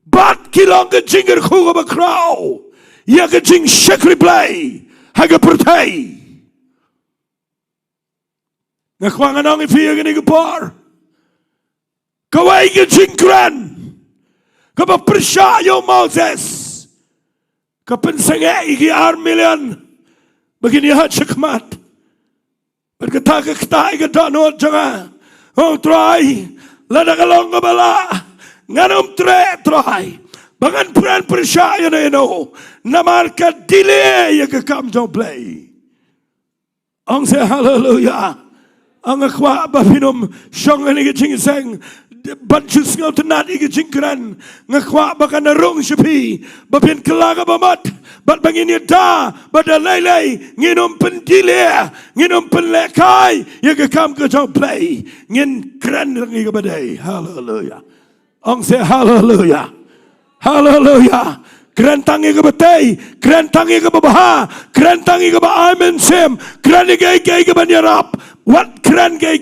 bat kilong ke jinger ko ba kraw ya ke jing shakri play haga pertai ngakwangan ang ifiya gani gapar kawai ke jingkran kaba persya Moses kapensanga iki armilian begini hat syakmat berkata ketai ke danot jangan oh TRAI lada kalong kabala nganom TRAI bangan peran persya na ino namar ka dili ya ka kam jong play ang say hallelujah ang akwa ba pinom syong ni jing sang banjus ngaw tenat igi jingkran ngakwa baka narong sipi bapin kelaga bamat bat bangin da bada laylay nginom pendile nginom penlekai ya ka kam ka jong play ngin kran rangi ka baday hallelujah ang say hallelujah hallelujah kran tangi ka batay kran tangi ka babaha kran tangi ka ba amen sim kran gay ka banyarap wat kran gay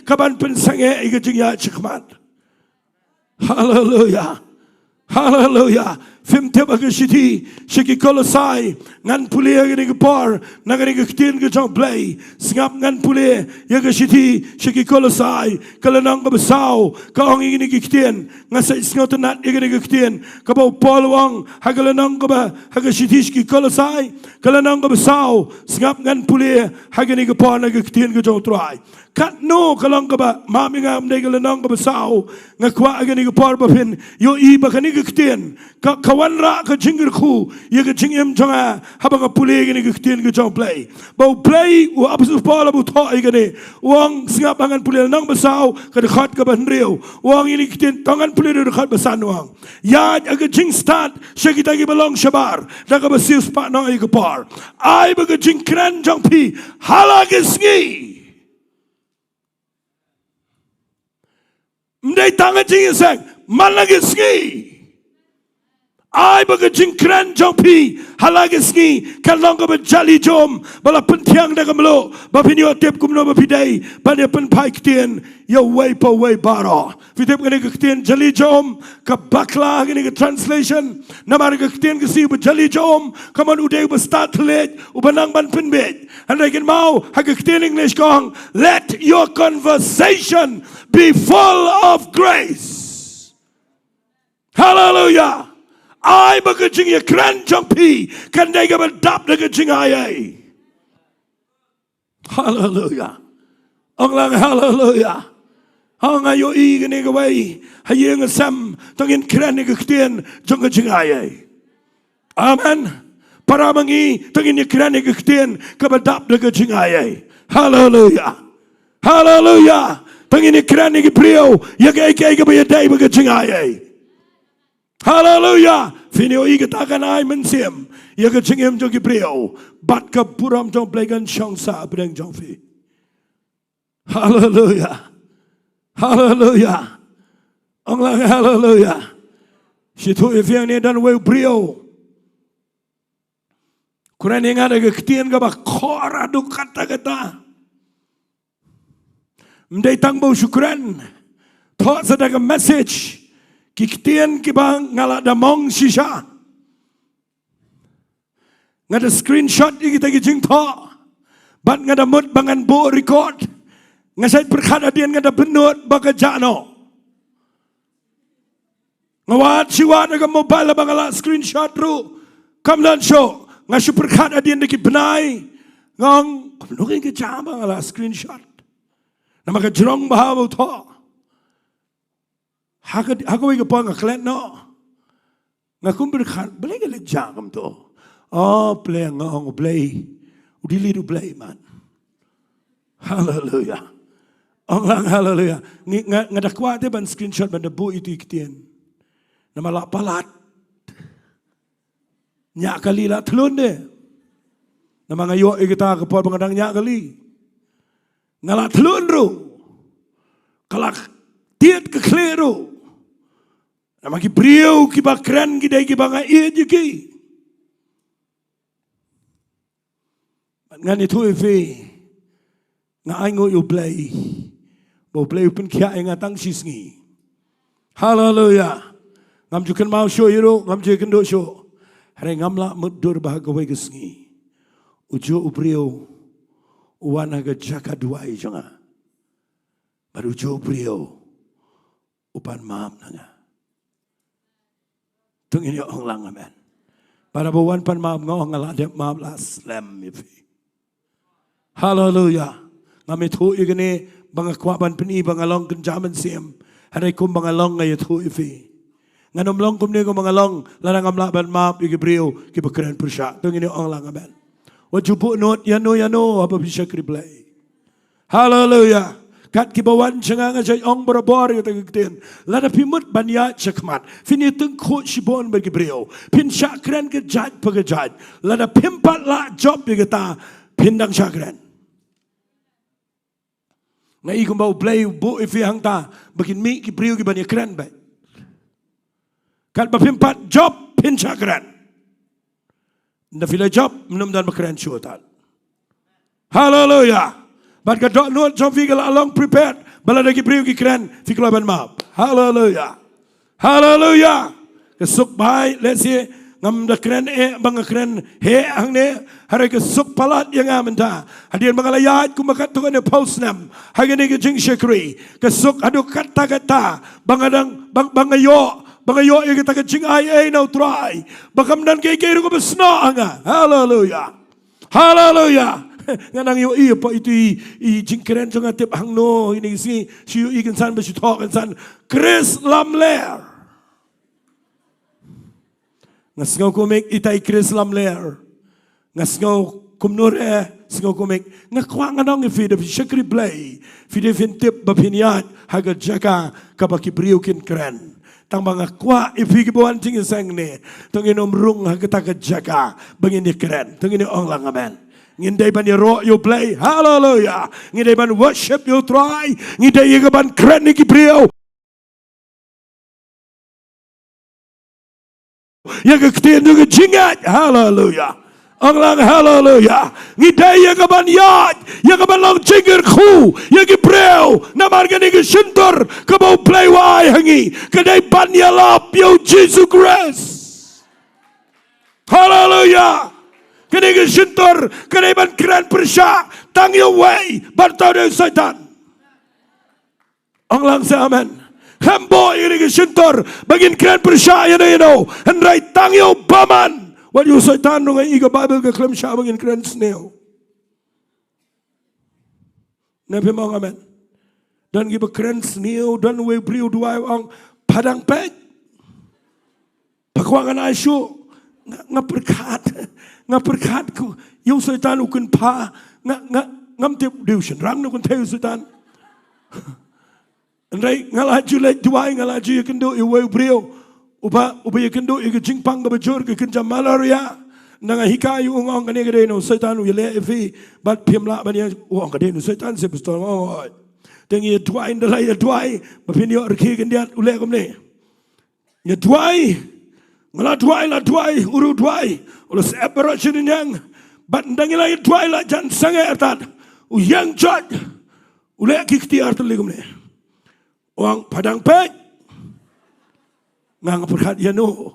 kaban pensange igi jingya chikmat hallelujah hallelujah Fimte baga shiti shiki kolosai ngan puli agani gapar nagani gaktin gajong play singap ngan puli yaga shiti shiki kolosai kalanang kabasau kaong ingini giktin ngasa isngotanat igani gaktin kabaw polwang hagalanang kaba haga shiti shiki kolosai kalanang kabasau singap ngan puli hagani gapar nagaktin gajong TRAI kat no kalang kaba mami ngam de kalanang kabasau ngakwa agani gapar bapin yo iba kani gaktin wan ra ke jing ku ye ke jing em jonga habang pule gini ke tien ke jong play bau play u absu pala bu tho ai gini wang singap bangan pule nang besau ke dekat ke ban riu wang ini tien tangan pule dekat besan wang ya ke jing start syekita ke belong shabar da ke besius pa nang ai ke par ai ba ke jing kran jong pi hala ke sngi mdai tangan jing sang malagi sngi ai baga jingkran jongpi halagi sngi kalong ka jali jom bala pentiang da kamlo ba pinyo tep kumno ba pidai ba ne pen pai ktien yo way pa way baro fitep gane ktien jali jom ka bakla gane ka translation namar ka ktien ka si ba jali jom kaman uday ba start late ubanang ban pinbet and I can mau ha ka ktien English kong let your conversation be full of grace. Hallelujah. I bagajing ye kran jampi kan they ga dap de gajing ai. Hallelujah. Ong lang hallelujah. Ong ayo I gane ga wai ha ye ng sam tong in kran ne ktien jong gajing ai. Amen. Para mangi tong in ye kran ne ktien ka dap de gajing ai. Hallelujah. Hallelujah. Pangini krani ki prio ya ga ga ba dai ba ga chingai hallelujah finio I ga ta kan ai men sim ya ga chingem jo ki prio bat ka puram jong plegan chong sa breng jong fi hallelujah hallelujah ong lang hallelujah si tu if yang ni dan we prio krani nga ga ktien ga ba khora du kata mdai tang bo syukran tho sedang message kiktian ki bang ngala da mong shisha ngada screenshot kita ki jing tho bat ngada mut bangan bo record ngasai perkhada dian ngada benut baga jano ngawat siwa naga mobile bangala screenshot ru kam dan show ngasu perkhada dian ki benai ngong nukin ki jama ngala screenshot nama ka jerong bahawa tho haka wei ka pa nga klet no nga kumbir khan blay ka le jangam to oh play nga ong play udili du play man hallelujah ong lang hallelujah nga dakwa te ban screenshot ban bu itu iktien nama la palat nya kali la thlun de nama nga yo ikita ka pa bangadang nya kali ngalat lundru kalak tiet ke kleru nama ki brio ki bakran ki dai ki banga ie ki ngani tu fe nga aingo you play bo play pun kya nga tang sisngi hallelujah ngam jukan mau show yero ngam jukan do show hare ngamla mudur bahagawe gesngi ujo ubrio wana ga jaka duai jonga baru jo brio upan maam nanga tung ini ong lang amen para bawan pan maam ngong ngala de maam la slam ifi hallelujah ngami thu igene banga kwaban pini banga long kan jaman sim hare kum banga long ngai thu ifi nganom long kum ne ko banga long larang amla ban maam igi brio ki bakran persha tung ini ong lang amen what you put note ya no apa bisa replay hallelujah kat ki bawan changa nga jay ong barabor yo tagten lada pimut banya chakmat fini tung ko shibon bagi brio pin shakran ke jaj pagajaj lada pimpat la job bigata pindang shakran na i kumbau play bu ifi hangta bagin mi ki brio ki banya kran ba kat ba pimpat job pin shakran na fila job menum dan makran syutan hallelujah bat ka dok nuat jom fikal along prepared bala dagi priu ki kran fikal ban map hallelujah hallelujah kesuk bai let's see ngam da kran bang kran he ang ne hare kesuk palat yang amenta hadian bangalayat kumakat tu ne postnam hagene ke jing shekri kesuk adu kata bangayo Bangayo yang kita kecing ai na TRAI. Bakam dan kay ko besna nga. Hallelujah. Hallelujah. Nganang yo iya pa itu I jingkeren so nga tip hangno ini si yo I kan san ba si talk kan san Chris Lamler. Ngasngaw kumik itay Krislam ler. Ngasngaw kumnure singaw kumik ngakwa nganong ifi de shakri play fi de fintip bapiniat haga jaka kabaki priukin kren tang mga kwa ifi gibuan ting isang ne tungin umrung haga taga jaka bangin ni kren tungin ong lang amen nginday ban ro you play hallelujah nginday ban worship you try nginday ban kren ni kipriu yaga ktin du jingat hallelujah Anglang hallelujah. Ngiday ya kaban yat, ya kaban lang jinger khu, ya gibreu, namarga ni gisuntor, kabaw play wai hangi, kaday banya lap yo Jesus Christ. Hallelujah. Kaday gisuntor, kaday ban kran persya, tang yo way, bartaw de satan. Anglang sa amen. Hambo ini gisuntor, bagin kran persya ya no, henray tang yo baman. What you say tan nung iga Bible ka klam siya bangin kren snail. Nabi mo amen. Dan giba kren snail dan we priu duay ang padang pet. Pagwangan aisyo nga perkat ko yung say tan ukun pa ngam tip diusin rang nung tayo say tan. Andai ngalaju lek duay ngalaju yakin do iwe priu. Uba yakendo iga jingpang ga bajur ga kinja malaria nanga hikayu ungong kani ga deno setan yele efi bat pimla bania ong ga deno setan se pastor ong tengi twai ndalai twai bapinyo rki gendiat ule komne ya twai ngala twai la twai uru twai ulo separation yang bat ndangi la twai la jan sange atat uyang jot ule kikti artli komne ong padang pet ngang perkat ya no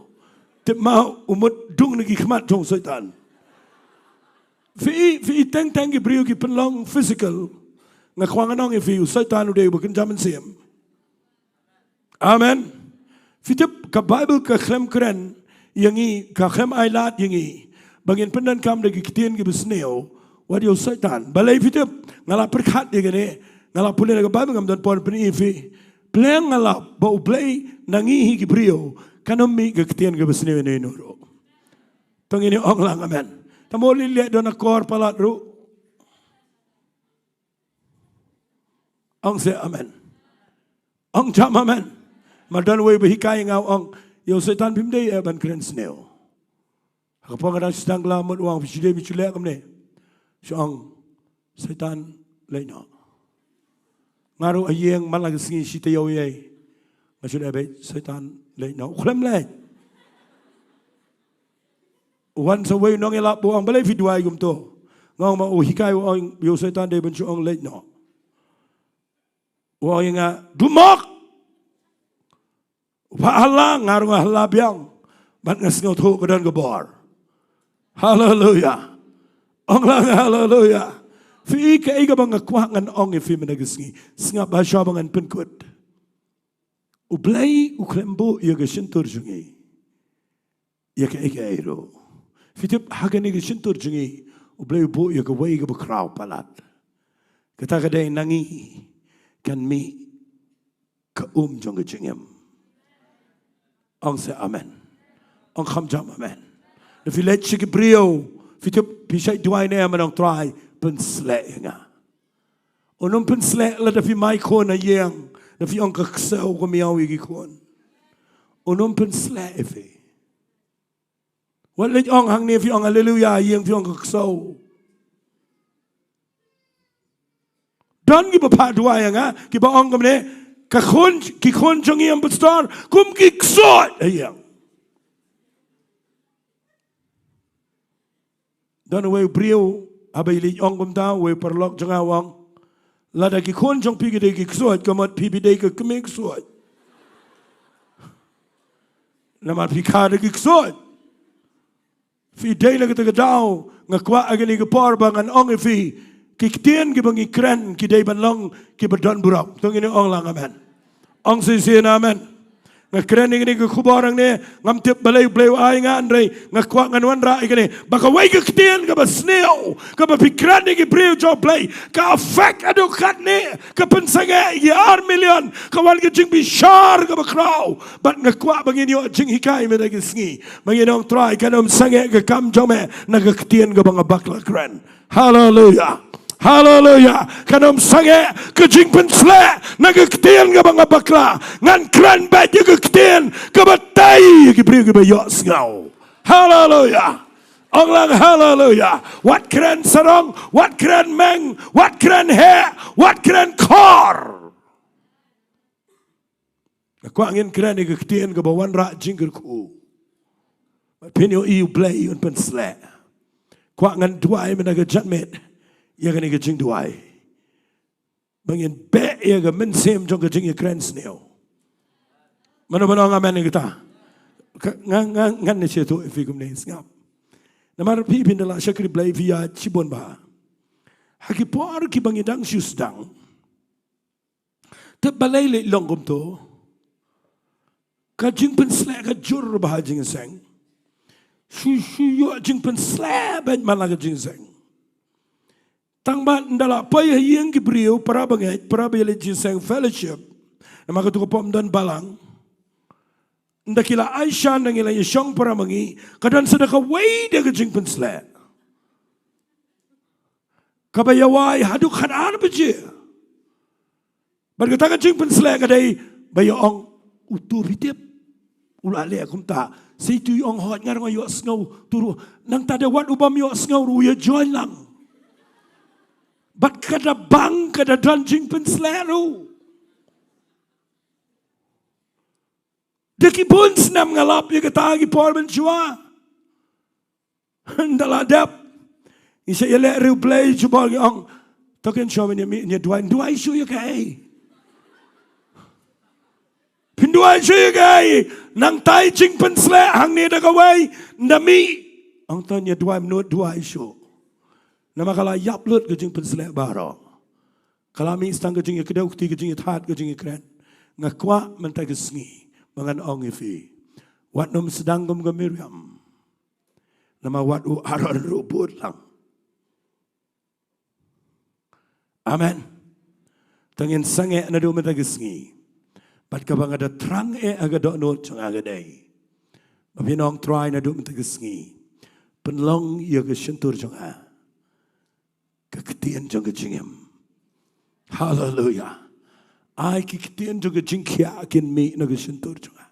tip mau umut dung nagi khmat jong setan fi teng gi brio gi penlong physical ngakwang anong fi setan uday bukan jaman sim amen fi tip ka bible ka khlem kren yangi ka khlem ailat yangi bangin pendan kam nagi kitien gi besneo wadio setan balai fi tip ngala perkat ye gane ngala pulen ga bible ngam dan pon pen fi Pleng ngalap bau play nangihi gibriyo kanomi gaktian gabasne ne nuro. Tong ini ong lang amen. Tamoli lihat do nakor palat ru. Ong se amen. Ong jam amen. Madan we behikay ngaw ong yo setan bimday ban kren sneo. Kapag ada sedang lamut uang biside biculek kamne. Siang setan lain ngaru ayeng malag singi sita yo ye masud abe setan le no khlam le wan so we nong ela buang bale fi duai gum to ngong ma o hikai o yo setan de ben chuong le no o nga dumak wa Allah ngaru Allah biang bat ngasngo tho ko dan gobor hallelujah ong lang hallelujah fi ka iga bang akwangan ong ifi managisngi singa ba sha bangan penkut ublay uklembo yaga shintur jungi yaga iga ero fi tip hagani ga shintur jungi ublay bo yaga way ga bakraw palat kata kada nangi kan mi ka jong ga jingem ong sa amen ong kham jam amen na fi let chi brio fi tip pisay duai na manong try pensle nga. Onom pensle la da fi mai ko na yang da fi ong kaksaw ko miyaw igi kon. Onom pensle efe. Wala ong hang ni fi ong hallelujah yang fi ong kaksaw. Dan gi pa dua nga ki ba ong kamne ki kon jong yang pastor kum ki ksot ayang. Dan we brio abay li ong kumta we perlok jang awang lada ki kon jong pi gede ki ksuat kamat pi bide ka kemik ksuat namat pi kada ki ksuat fi day la kita daw ngakwa agani ka par bangan ong fi kiktian ki bangi kren ki day ban long ki badan burap tong ini ong lang amen ong sisi amen Ngakren ini ke kubarang ni ngam tiap balai ai ngan rei ngakwa ngan wan ra ikene baka wai ke ketien ke basneo ke pikiran ni ke breu job play ka affect adukat ni ke pensange ya million ke wan ke jing bishar ke bakrau bat ngakwa bangin yo jing hikai me dagi sngi bangin ong try kanom sange ke kam jome na ke ketien ke banga bakla kren. Hallelujah. Hallelujah. Kanom sange ke jing pensle na ke ketien ke banga bakla ngan kran ba je ke ketien ke batai ke breu ke bayos ngau. Hallelujah. Onglang hallelujah. Wat kran sarong, wat kran meng, wat kran he, wat kran kor. Aku angin kran ke ketien ke bawan ra jing ke ku. Pinyo iu play un pensle. Ku ngan duai men ke jatmet. Ya kan ke jing duai. Bangin be ya ke men sem jong ke jing ke kran sneo. Mana ngamen kita. Ngan ni chetu ifikum ni ngap. Namar pi pindala syakri blai via cibon ba. Haki por ki bangidang syusdang. Te balai le longum to. Ka jing pen sla ka jur ba jing seng. Shu yo jing pen sla ben malaga jing seng. Tang ba ndala pay yang ki brio para bangai para bele jing seng fellowship. Namaka tu ko pom dan balang. Ndakila Aisyah nangila yeshong para mangi kadan sedaka way de jing pensle kabayawai haduk hadan beje berkata jing pensle kadai bayong utu bitip ulale akumta situ yong hot ngar yo sngow turu nang tada wat ubam yo sngow ru ya join lang bat kada bang kada dan jing pensle ru Deki pun senam ngalap ya kata lagi por menjua. Dalam adab, isya ya le replay cuba lagi ang token show ni dua isu ya kai. Dua isu ya kai. Nang tai jing pensle hang ni dah kawai nami. Ang tanya dua menurut dua isu. Nama kalau yap lut ke jing pensle baro. Kalau mi istang ke jing kedau ke jing that ke jing keren. Ngakwa mentai ke sengi. Mangan ong ifi. Wat nom sedang gom Miriam. Nama wat u aron rubut lang. Amen. Tangin sange na do matagisngi. Pat kabang ada trang aga do not chang aga day. Mapinong TRAI na do matagisngi. Penlong iya ke sentur chang a. Kaketian chang ke jingem. Hallelujah. Ai kikitian juga jingkia kin mi naga sentur juga.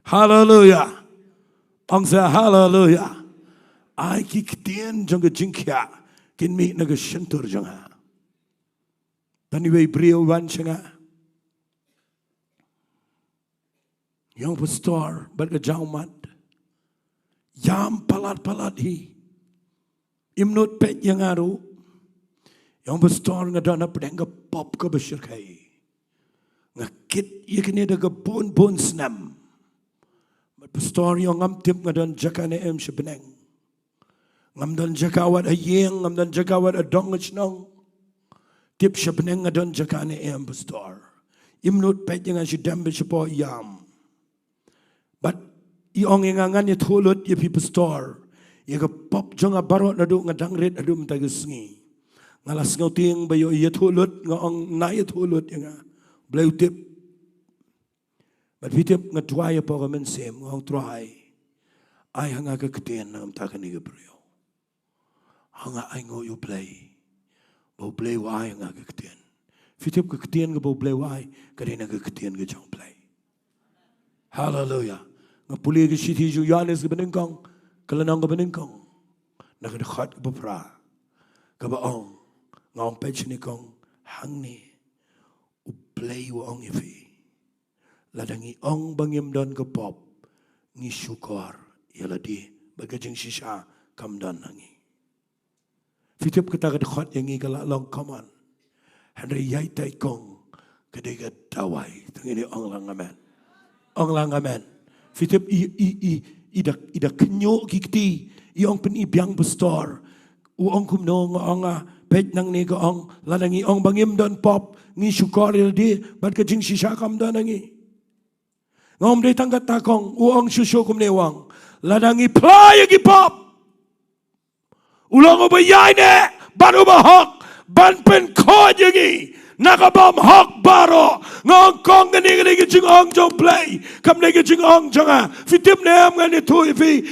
Hallelujah. Angsa hallelujah. Ai kikitian juga jingkia kin mi naga sentur juga. Tani wei brio wan changa. Yang pastor berke jaumat. Yam palat hi. Imnut pet yang aru. Yang pastor ngadana pedang pop ke besyirkai. Ngakit yakni ada bon snam. Pastor yang ngam tip ngadan jakane em sebeneng. Ngam dan jakawat ayeng, ngam dan jakawat adong nong. Tip sebeneng ngadan jakane em pastor. Imnut pet yang asyidam besepo yam. But iong ingangan ya thulut ya pi pastor. Ya ke pop jonga barot nadu ngadang red adu mentagesngi. Ngalas ngauting bayo ya thulut ngong na ya thulut ya nga. Blau tip, but tip ngadwai apa kamen sem ngau TRAI, ay hanga keketian ngam takan ni gebrio, hanga ay ngo you play, bau play wai hanga keketian, tip keketian ke bau play wai, kadena keketian ke jang play. Hallelujah. Ngapuli ke siti ju Yohanes ke benengkong, kelenong ke benengkong, nakadekhat ke bepra, ke baong, ngau pech ni kong hang ni. Play wa ong ifi. Ladangi ong bangim dan ke pop. Ngi syukor. Ialah di bagajeng sisa kam dan nangi. Fitip kita kedekhat yang ngi galak long kaman. Henry yai tai kong. Kedega dawai. Tengini ong lang amen. Ong lang amen. Fitip ida kenyo kikti. Iong pen ibiang bestor. Uong kumno ngong pet nang ni ong ladangi ong bangim dan pop ngi syukor di bad kajing sisa kam dan nangi ngom dei tangkat takong uang susu kum newang ladangi play gi pop ulang obayay ne baru bahok ban pen ko jegi nakabam hok baro ngong kong gani jing ong jong play kam ne jing ong jonga fitim nem ngani tu fi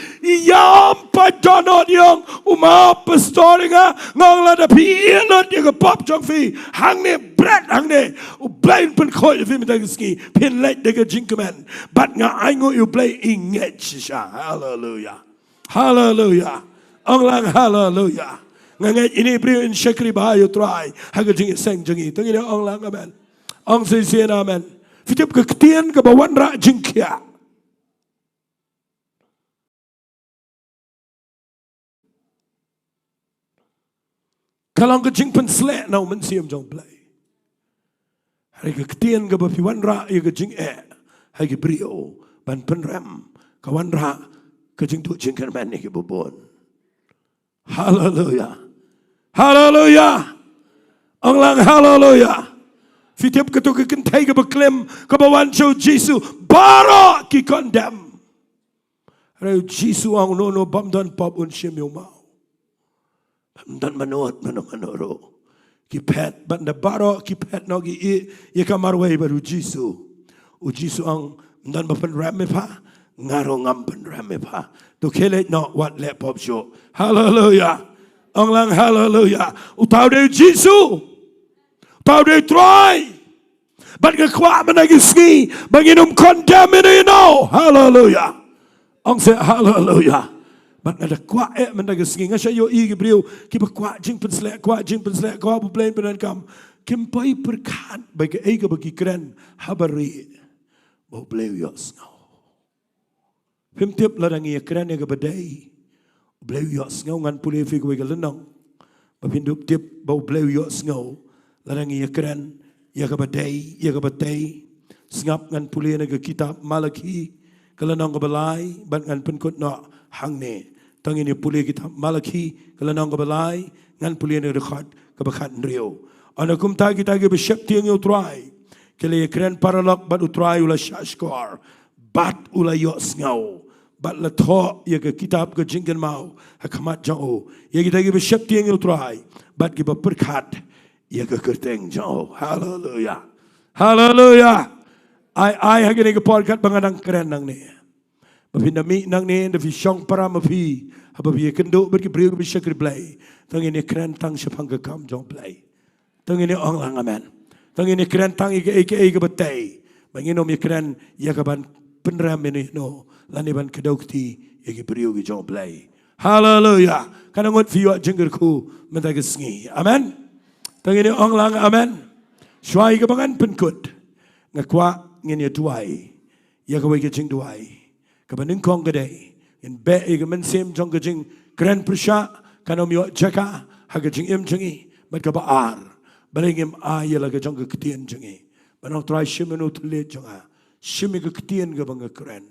yam pa donot yong pastoringa ngong la da pi elot ye pop jong fi hang ne bread hang ne blind pen ko fi mi da ski pin let de jing command but nga ai ngo you play inget sha hallelujah hallelujah ong lang hallelujah nganget ini beri in syakri bahayu trai haga jing seng jengi tengini ong lang amen ong sisian amen fitip ke ketian ke bawan rak jing kia kalau ke jing pen slek nau men siam jong play hari ke ketian ke bawan rak ye ke jing haga brio ban pen ram kawan rak ke jing tu jing kan man ni ke bubon hallelujah hallelujah ong lang hallelujah fitip ketu ke kentai ke beklem ke bawan show Jesu bara ki condemn reu Jesu ang no bam dan pop un shim yo mau bam dan manot manoro ki pet ban da bara ki pet no gi ye kamar wei baru Jesu u Jesu ang dan bapen ram me pa ngaro ngam pen ram me pa to kele no what let pop show hallelujah ong lang hallelujah utau de Jesu utau de TRAI bat ke kwa menagi ski banginum condemn you know hallelujah ong say hallelujah bat ada kwa menagi ski ngasya yo i gebriu ki kwa jing pen slek kwa bu plain pen kam kim pai perkat bagi ega bagi keren habari bo bleu yos ngau pim tip ladangi keren ega badai bleu yos ngau ngan puli fi ko galenong bapindup tip bau bleu yos ngau ladangi keren ya ka badai sngap ngan puli na kitab Malaki kalenong ka balai ban ngan penkut no hangne tangini puli kitab Malaki kalenong ka balai ngan puli na rekhot ka bakhat rio anakum ta kita ge beshap tiang yo TRAI kele keren paralok bat utrai ula shashkor bat ula yos ngau bat la tho ye ke kitab ke jingken mau hakamat jao ye kita ge beshap tiang yo TRAI bat ge berkat ye ke kerteng jao hallelujah hallelujah ai hagene ke podcast bangadang keren nang ne bapindami nang ne de visong para mapi hababi kendo ber ke brio be shakri play tangene keren tang shapang ke kam jong play tangene ong lang amen tangene keren tang ke betai banginom ye keren ye ka ban penram ini no lani ban kedokti ye ke brio ke jong play hallelujah kanangot fiwa jenggerku mentag sngi amen tangene ong lang amen swai ke bangan penkut ngakwa ngene tuai ya ka wei ke jing tuai ka baning kong ke dei in be e ke men sem jong ke jing keren persha kanom yo jaka ha ke jing em jingi bat ka ba ar balingim a ye la ke jong ke ketien jingi banong try shimenu tule jonga shimi ke ketien ke bang keren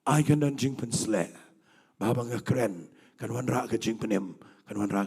ai kan dan jing pen sle ba bang keren kan wan ra ke jing penem kan wan ra